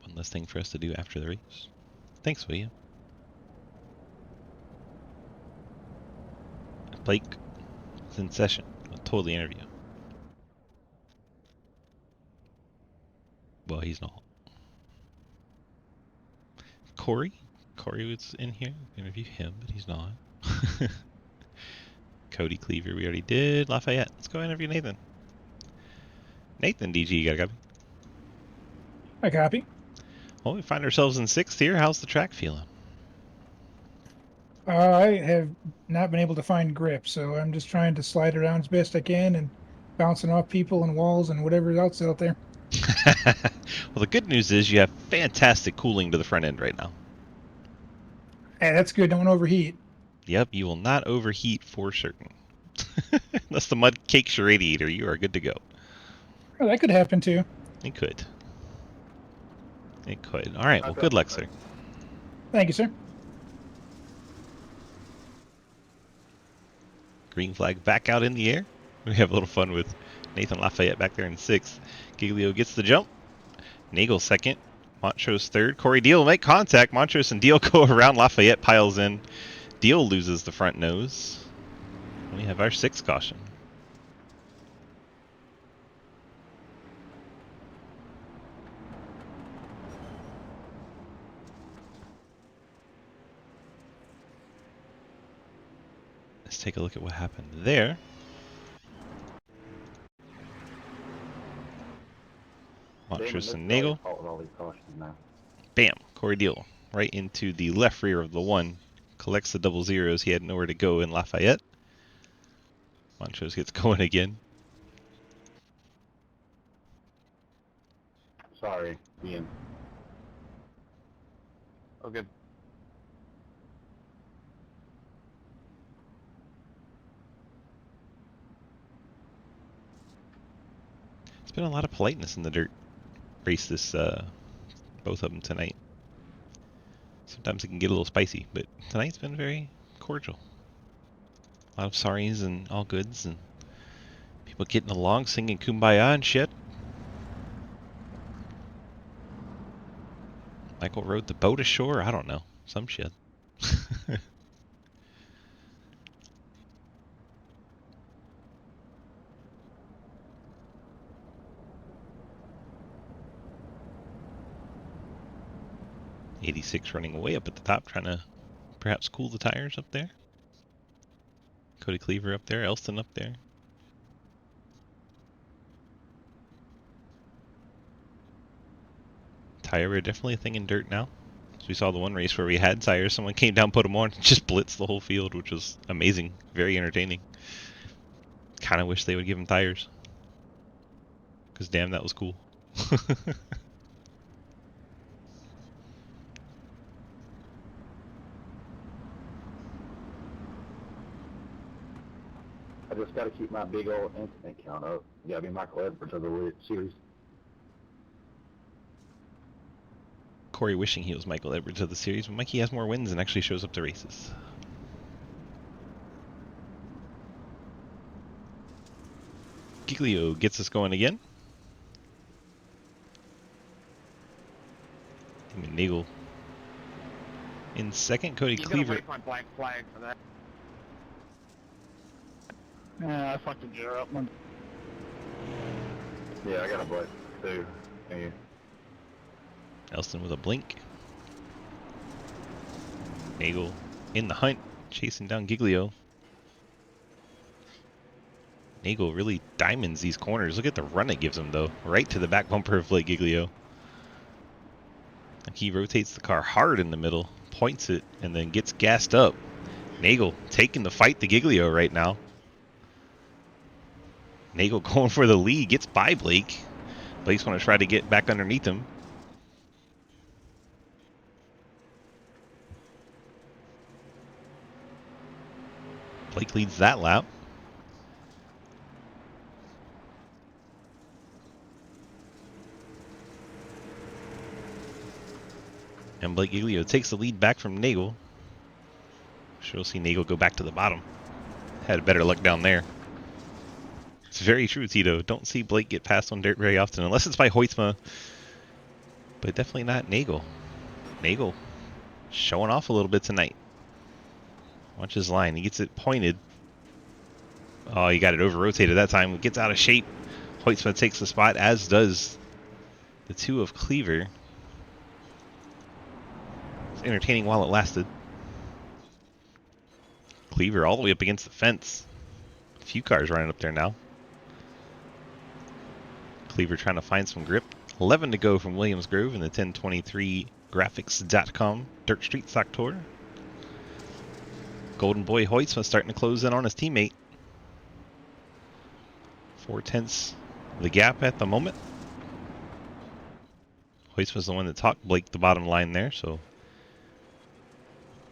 One less thing for us to do after the race. Thanks, William. Blake is in session. I'll totally interview. Well, he's not. Corey was in here. Interview him, but he's not. Cody Cleaver, we already did. Lafayette. Let's go interview Nathan. Nathan, DG, you got a copy? I copy. Well, we find ourselves in 6th here. How's the track feeling? I have not been able to find grip, so I'm just trying to slide around as best I can and bouncing off people and walls and whatever else out there. Well, the good news is you have fantastic cooling to the front end right now. Hey, that's good. Don't overheat. Yep, you will not overheat for certain. Unless the mud cakes your radiator, you are good to go. Oh, that could happen too. It could. It could. All right, well, good luck, sir. Thank you, sir. Green flag back out in the air. We have a little fun with Nathan Lafayette back there in 6th. Giglio gets the jump. Nagel second. Montrose third. Corey Deal will make contact. Montrose and Deal go around. Lafayette piles in. Deal loses the front nose. We have our 6th caution. Let's take a look at what happened there. Montrose and Nagel. Bam! Corey Deal right into the left rear of the 1. Collects the double zeros. He had nowhere to go in Lafayette. Montrose gets going again. Sorry, Ian. Oh, good. It's been a lot of politeness in the dirt race this, both of them tonight. Sometimes it can get a little spicy, but tonight's been very cordial. A lot of sorries and all goods, and people getting along, singing Kumbaya and shit. Michael rode the boat ashore. I don't know. Some shit. 86 running way up at the top, trying to perhaps cool the tires up there. Cody Cleaver up there, Elston up there. Tire are definitely a thing in dirt now. So we saw the one race where we had tires, someone came down, put them on, and just blitzed the whole field, which was amazing, very entertaining. Kind of wish they would give him tires. Because damn, that was cool. I just got to keep my big old incident count up. You got to be Michael Edwards of the series. Corey wishing he was Michael Edwards of the series, but Mikey has more wins and actually shows up to races. Giglio gets us going again. Nagel in second. Cody Cleaver. Wait my black flag for that. I fucked a jar up. Yeah, I got a black too. Thank you. Elston with a blink. Nagel in the hunt, chasing down Giglio. Nagel really diamonds these corners. Look at the run it gives him, though. Right to the back bumper of Blake Giglio. And he rotates the car hard in the middle, points it, and then gets gassed up. Nagel taking the fight to Giglio right now. Nagel going for the lead, gets by Blake. Blake's going to try to get back underneath him. Blake leads that lap. And Blake Giglio takes the lead back from Nagel. Sure, we'll see Nagel go back to the bottom. Had better luck down there. It's very true, Tito. Don't see Blake get past on dirt very often, unless it's by Hoytsma. But definitely not Nagel. Nagel showing off a little bit tonight. Watch his line. He gets it pointed. Oh, he got it over-rotated that time. Gets out of shape. Hoytsma takes the spot, as does the two of Cleaver. It's entertaining while it lasted. Cleaver all the way up against the fence. A few cars running up there now. Cleaver trying to find some grip. 11 to go from Williams Grove in the 1023graphics.com Dirt Street Stock Tour. Golden Boy Hoytsma starting to close in on his teammate. 4/10 the gap at the moment. Hoytsma's the one that talked Blake the bottom line there, so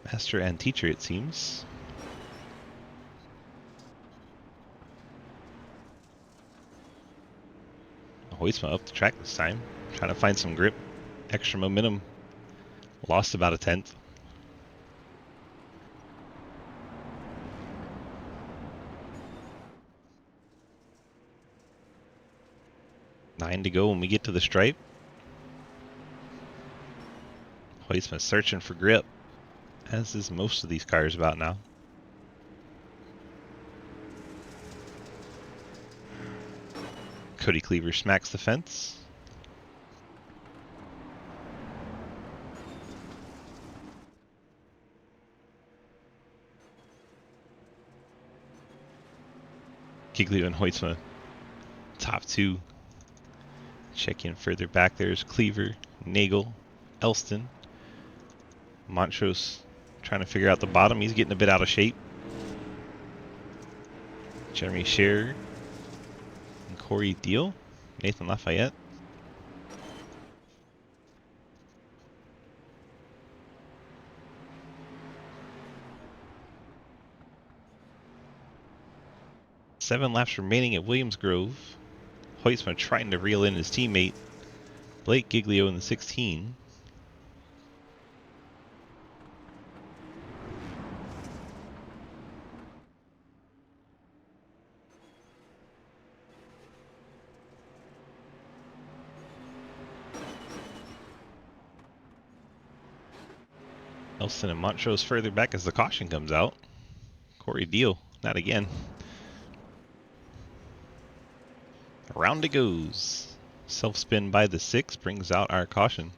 master and teacher it seems. Hoytsma up the track this time, trying to find some grip, extra momentum. Lost about a 10th. Nine to go when we get to the stripe. Hoytsma searching for grip, as is most of these cars about now. Cody Cleaver smacks the fence. Giglio and Hoytsma, top two. Check in further back. There's Cleaver, Nagel, Elston. Montrose trying to figure out the bottom. He's getting a bit out of shape. Jeremy Scherer and Corey Deal. Nathan Lafayette. Seven laps remaining at Williams Grove. Hoytsma trying to reel in his teammate, Blake Giglio in the 16. Elston and Montrose further back as the caution comes out. Corey Deal, not again. Around it goes. Self-spin by the 6 brings out our caution.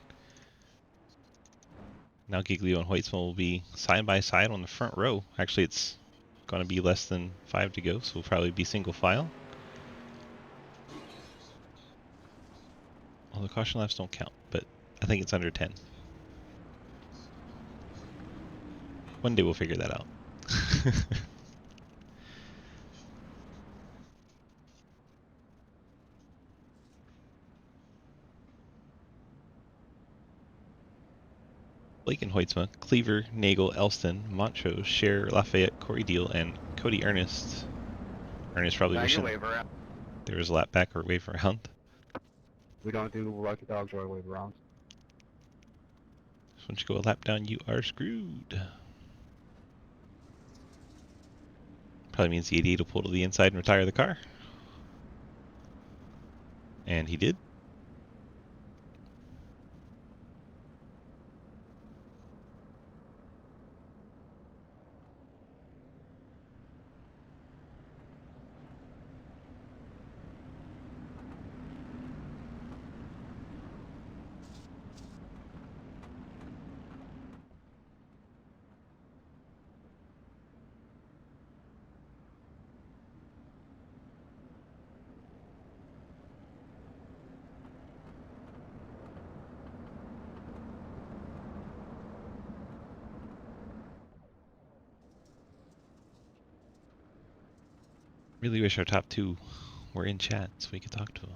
Now Giglio and Hoytsma will be side by side on the front row. Actually, it's going to be less than 5 to go, so we'll probably be single file. Well, the caution laps don't count, but I think it's under 10. One day we'll figure that out. Blake and Hoytsma, Cleaver, Nagel, Elston, Montrose, Scherer, Lafayette, Corey Deal, and Cody Ernest. Ernest probably wishing there was a lap back or wave around. We don't do lucky dogs or wave rounds. So once you go a lap down, you are screwed. Probably means the 88 will pull to the inside and retire the car. And he did. Really wish our top two were in chat so we could talk to them.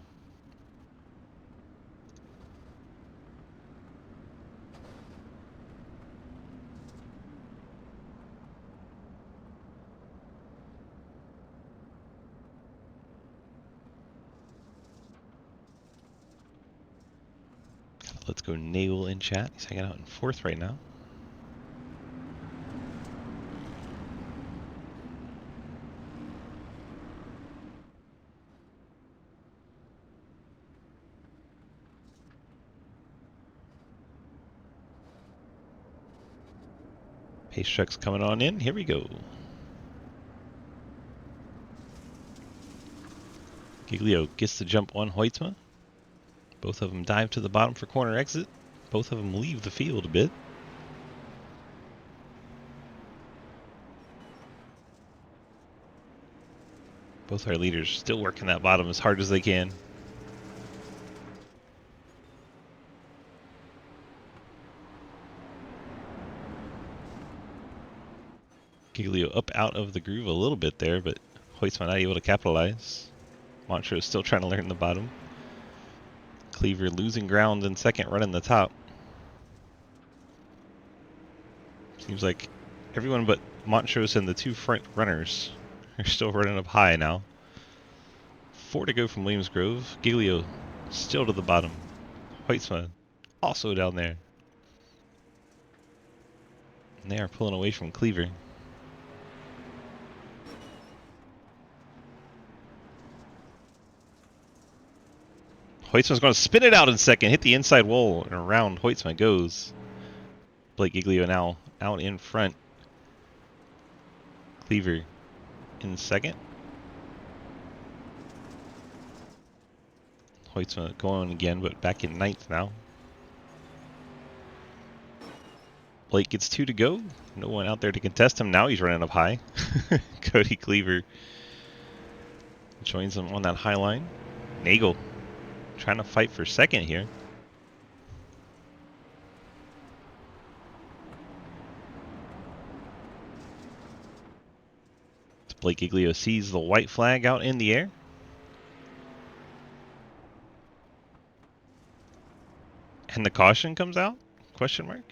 Let's go Nagel in chat. He's hanging out in 4th right now. Pace truck's coming on in. Here we go. Giglio gets the jump on Hoytsma. Both of them dive to the bottom for corner exit. Both of them leave the field a bit. Both our leaders still working that bottom as hard as they can. Giglio up out of the groove a little bit there, but Hoytsma not able to capitalize. Montrose still trying to learn the bottom. Cleaver losing ground in second, running the top. Seems like everyone but Montrose and the two front runners are still running up high now. 4 to go from Williams Grove. Giglio still to the bottom. Hoytsma also down there. And they are pulling away from Cleaver. Hoytsma's going to spin it out in second, hit the inside wall, and around Hoytsma goes. Blake Giglio now out in front. Cleaver in second. Hoytsma going again, but back in ninth now. Blake gets 2 to go. No one out there to contest him. Now he's running up high. Cody Cleaver joins him on that high line. Nagel trying to fight for second here. Blake Giglio sees the white flag out in the air. And the caution comes out? Question mark?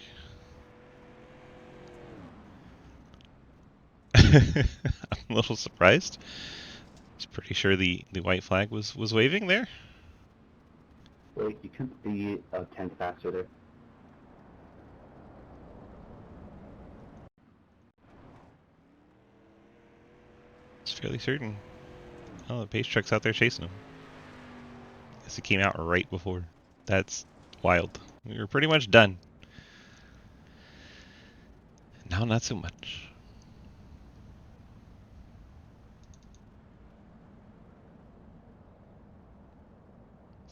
I'm a little surprised. I was pretty sure the white flag was waving there. Wait, you couldn't be a 10 faster there. It's fairly certain. Oh, the pace truck's out there chasing him. Guess it came out right before. That's wild. We were pretty much done. Now not so much.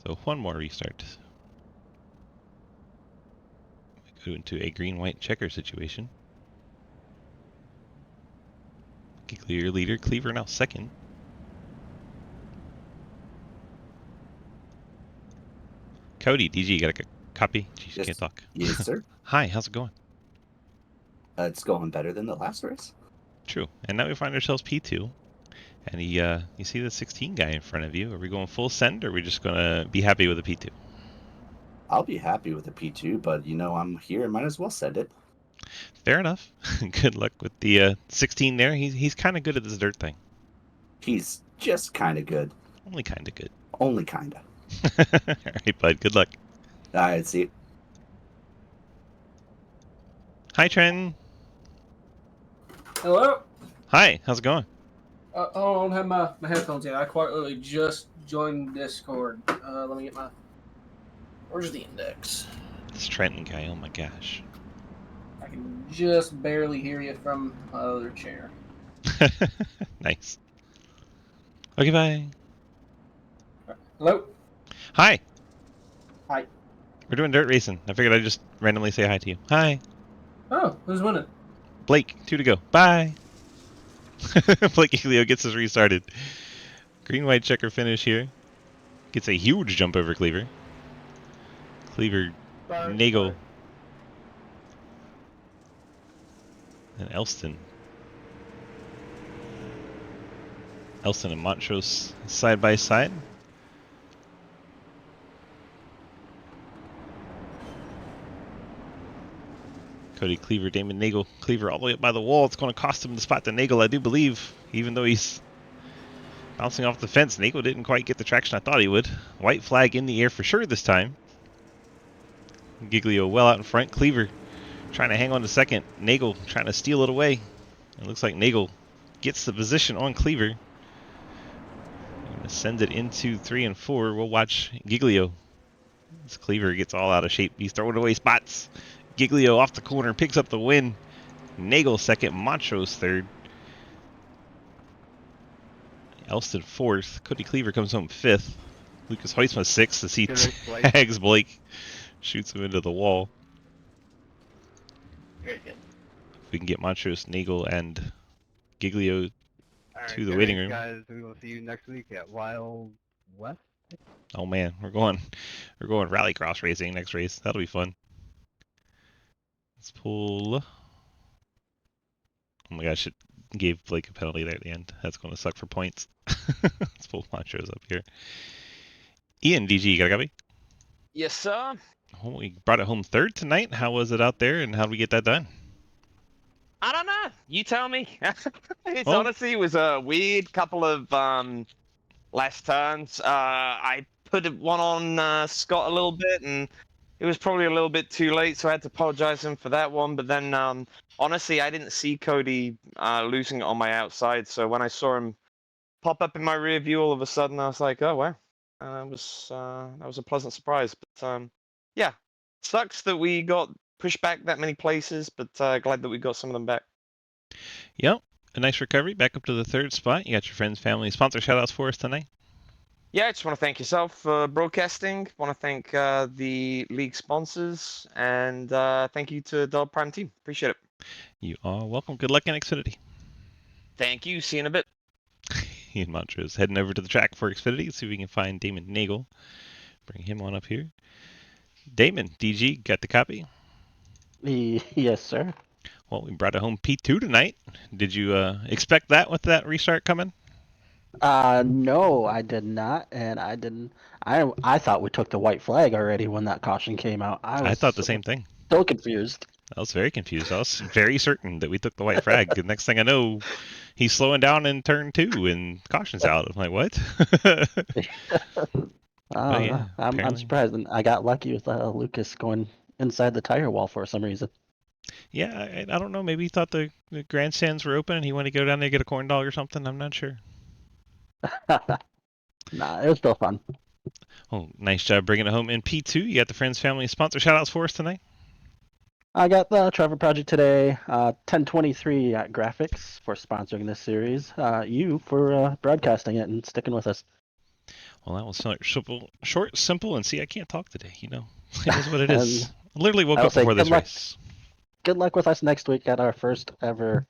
So one more restart. We go into a green-white checker situation. Giglio leader, Cleaver now second. Cody, DG, you got a copy? Jeez, Yes. can't talk. Yes, sir. Hi, how's it going? It's going better than the last race. True. And now we find ourselves P2. And you see the 16 guy in front of you. Are we going full send, or are we just going to be happy with a P2? I'll be happy with the P2, but you know I'm here. Might as well send it. Fair enough. Good luck with the 16 there. He's kind of good at this dirt thing. He's just kind of good. Only kind of good. Only kind of. All right, bud. Good luck. All right, see you. Hi, Trenton. Hello? Hi. How's it going? Oh, I don't have my headphones in. I quite literally just joined Discord. Let me get my... Where's the index? This Trenton guy. Oh my gosh. I can just barely hear you from my other chair. Nice. Okay, bye. Hello? Hi. Hi. We're doing dirt racing. I figured I'd just randomly say hi to you. Hi. Oh, who's winning? Blake, 2 to go. Bye. Blake Giglio gets us restarted. Green-white checker finish here. Gets a huge jump over Cleaver. Cleaver, Nagel, and Elston. Elston and Montrose side by side. Cody Cleaver, Damon Nagel. Cleaver all the way up by the wall. It's going to cost him the spot to Nagel, I do believe. Even though he's bouncing off the fence, Nagel didn't quite get the traction I thought he would. White flag in the air for sure this time. Giglio well out in front. Cleaver trying to hang on to second. Nagel trying to steal it away. It looks like Nagel gets the position on Cleaver. Send it into 3 and 4. We'll watch Giglio. This Cleaver gets all out of shape. He's throwing away spots. Giglio off the corner picks up the win. Nagel second. Montrose third. Elston fourth. Cody Cleaver comes home fifth. Lucas Hoytsma sixth as he tags Blake. Shoots him into the wall. Very good. If we can get Montrose, Nagel, and Giglio to the good waiting night, room. guys. We will see you next week at Wild West. Oh man, we're going rallycross racing next race. That'll be fun. Let's pull Oh my gosh, it gave Blake a penalty there at the end. That's going to suck for points. Let's pull Montrose up here. Ian, DG, you got a copy? Yes, sir. Oh, we brought it home third tonight. How was it out there, and how did we get that done? I don't know. You tell me. It's Well- honestly, it was a weird couple of last turns. I put one on Scott a little bit, and it was probably a little bit too late, so I had to apologize him for that one. But then, honestly, I didn't see Cody losing it on my outside, so when I saw him pop up in my rear view, all of a sudden, I was like, oh wow, that was a pleasant surprise. But yeah, sucks that we got pushed back that many places, but glad that we got some of them back. Yep, a nice recovery. Back up to the third spot. You got your friends, family, sponsor shoutouts for us tonight. Yeah, I just want to thank yourself for broadcasting. Want to thank the league sponsors, and thank you to the Prime team. Appreciate it. You are welcome. Good luck in Xfinity. Thank you. See you in a bit. Ian Montrose heading over to the track for Xfinity. See if we can find Damon Nagel. Bring him on up here. Damon, DG, got the copy? Yes, sir. Well, we brought it home P2 tonight. Did you expect that with that restart coming? No, I did not, and I didn't. I thought we took the white flag already when that caution came out. I thought the same thing. So confused. I was very confused. I was very certain that we took the white flag. The next thing I know, he's slowing down in turn 2 and caution's out. I'm like, what? Yeah, I'm apparently. surprised, and I got lucky with Lucas going inside the tire wall for some reason. Yeah, I don't know. Maybe he thought the grandstands were open and he wanted to go down there and get a corn dog or something. I'm not sure. Nah, it was still fun. Oh, nice job bringing it home in P2. You got the friends, family, sponsor shoutouts for us tonight. I got the Trevor Project today, 1023 Graphics for sponsoring this series, you for broadcasting it and sticking with us. Well, that was short, simple, and see, I can't talk today. You know, it is what it is. I literally woke I will up say before this good luck. race. Good luck with us next week at our first ever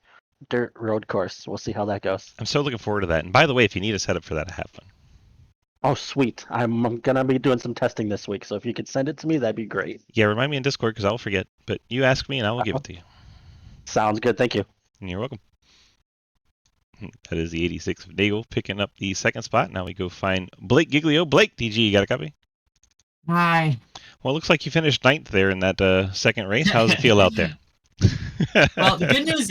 dirt road course. We'll see how that goes. I'm so looking forward to that. And by the way, if you need a setup for that, I have one. Oh, sweet. I'm going to be doing some testing this week, so if you could send it to me, that'd be great. Yeah, remind me in Discord because I'll forget. But you ask me and I will give it to you. Sounds good. Thank you. And you're welcome. That is the 86 of Nagel picking up the second spot. Now we go find Blake Giglio. Blake, DG, you got a copy? Hi. Well, it looks like you finished 9th there in that second race. How does it feel out there? Well, the good news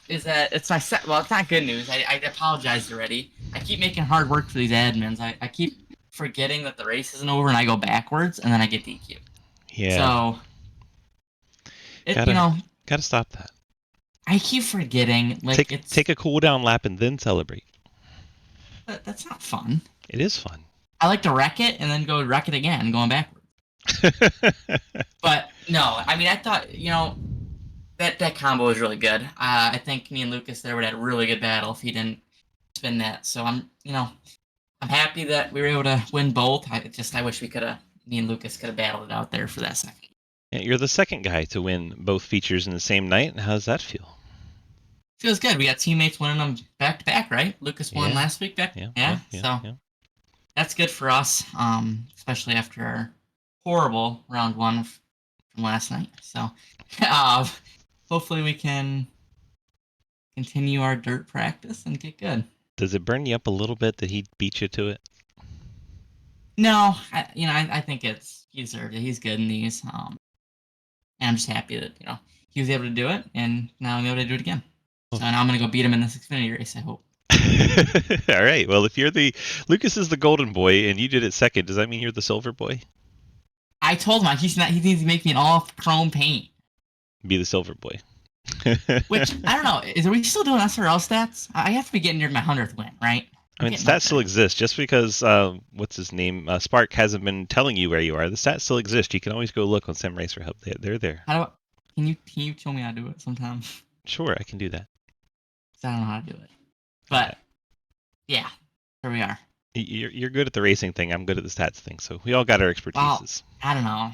is that it's my well, it's not good news. I apologized already. I keep making hard work for these admins. I keep forgetting that the race isn't over and I go backwards and then I get DQ. Yeah. So, gotta stop that. I keep forgetting. Like, take a cool down lap and then celebrate. That's not fun. It is fun. I like to wreck it and then go wreck it again, going backwards. But no, I mean, I thought, that combo was really good. I think me and Lucas there would have had a really good battle if he didn't spin that. So I'm happy that we were able to win both. I wish me and Lucas could have battled it out there for that second. Yeah, you're the second guy to win both features in the same night. How does that feel? Feels good. We got teammates winning them back to back, right? Lucas won last week back. Yeah. That's good for us, especially after our horrible round one from last night. So hopefully we can continue our dirt practice and get good. Does it burn you up a little bit that he beat you to it? No, I think he deserved it. He's good in these. And I'm just happy that he was able to do it, and now I'm able to do it again. So now I'm gonna go beat him in this Xfinity race, I hope. All right. Well, if Lucas is the golden boy and you did it second, does that mean you're the silver boy? I told him he needs to make me an all chrome paint. Be the silver boy. Which I don't know. Are we still doing SRL stats? I have to be getting near my 100th win, right? I mean, stats still exist. Just because what's his name, Spark hasn't been telling you where you are, the stats still exist. You can always go look on Sim Racer Hub. They're there. Can you show me how to do it sometime? Sure, I can do that. I don't know how to do it. But yeah, here we are. You're good at the racing thing. I'm good at the stats thing. So we all got our expertise. Well, I don't know.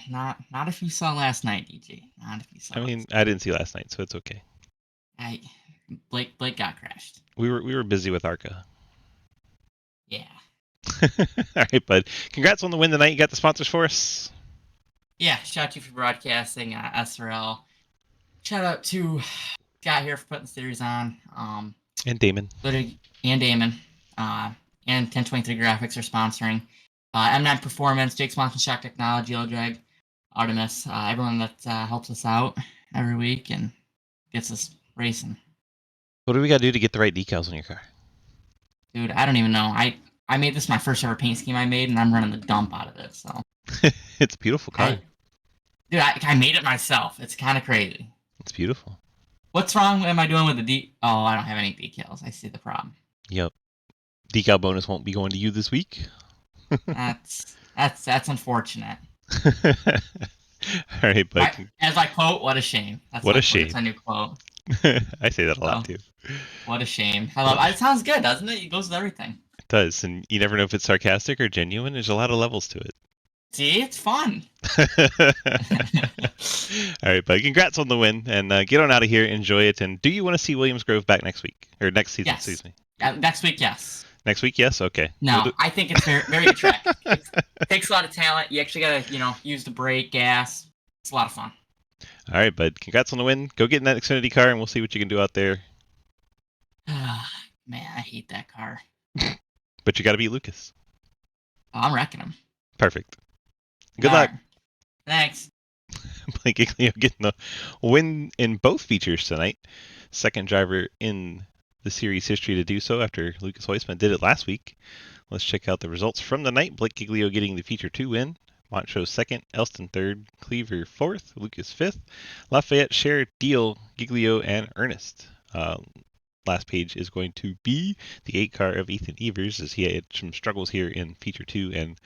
Not if you saw last night, DG. Not if you saw. I mean, I didn't see last night, so it's okay. Blake got crashed. We were busy with ARCA. Yeah. All right, bud. Congrats on the win tonight. You got the sponsors for us. Yeah, shout out to you for broadcasting, SRL. Shout out to Scott here for putting the series on. And Damon. And Damon. And 1023 Graphics are sponsoring. M9 Performance, Jake's Mountain Shock Technology, Drag, Artemis, everyone that helps us out every week and gets us racing. What do we got to do to get the right decals on your car? Dude, I don't even know. I made this my first ever paint scheme I made, and I'm running the dump out of it. So it's a beautiful car. Dude, I made it myself. It's kind of crazy. It's beautiful. What's wrong? Am I doing with the Oh, I don't have any decals. I see the problem. Yep. Decal bonus won't be going to you this week. That's unfortunate. All right, bud. As I quote, what a shame. What a shame. That's a new quote. I say that a lot too. What a shame. I love it. It sounds good, doesn't it? It goes with everything. It does, and you never know if it's sarcastic or genuine. There's a lot of levels to it. See, it's fun. All right, bud. Congrats on the win, and get on out of here. Enjoy it. And do you want to see Williams Grove back next week or next season? Yes. Excuse me. Next week, yes. Next week, yes. Okay. No, I think it's very, very attractive. It takes a lot of talent. You actually gotta, use the brake, gas. It's a lot of fun. All right, bud. Congrats on the win. Go get in that Xfinity car, and we'll see what you can do out there. Man, I hate that car. But you got to beat Lucas. Oh, I'm wrecking him. Perfect. Good luck. Right. Thanks. Blake Giglio getting the win in both features tonight. Second driver in the series history to do so after Lucas Heusman did it last week. Let's check out the results from the night. Blake Giglio getting the feature 2 win. Montrose second, Elston third, Cleaver fourth, Lucas fifth, Lafayette, Sher, Deal, Giglio, and Ernest. Last page is going to be the 8 car of Ethan Evers as he had some struggles here in feature 2 and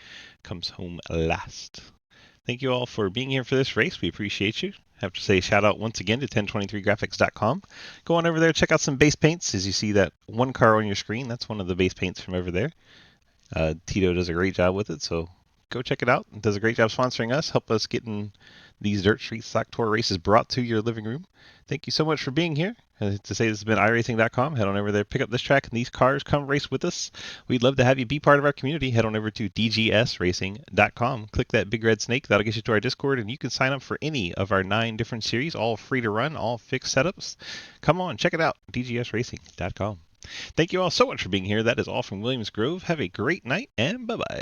comes home last. Thank you all for being here for this race. We appreciate you. I have to say shout out once again to 1023graphics.com. Go on over there, check out some base paints. As you see that one car on your screen, that's one of the base paints from over there. Tito does a great job with it, so go check it out. It does a great job sponsoring us. Help us getting these Dirt Street Stock Tour races brought to your living room. Thank you so much for being here. To say this has been iRacing.com. Head on over there, pick up this track and these cars. Come race with us. We'd love to have you be part of our community. Head on over to dgsracing.com. Click that big red snake. That'll get you to our Discord, and you can sign up for any of our 9 different series, all free to run, all fixed setups. Come on, check it out. dgsracing.com. Thank you all so much for being here. That is all from Williams Grove. Have a great night, and bye-bye.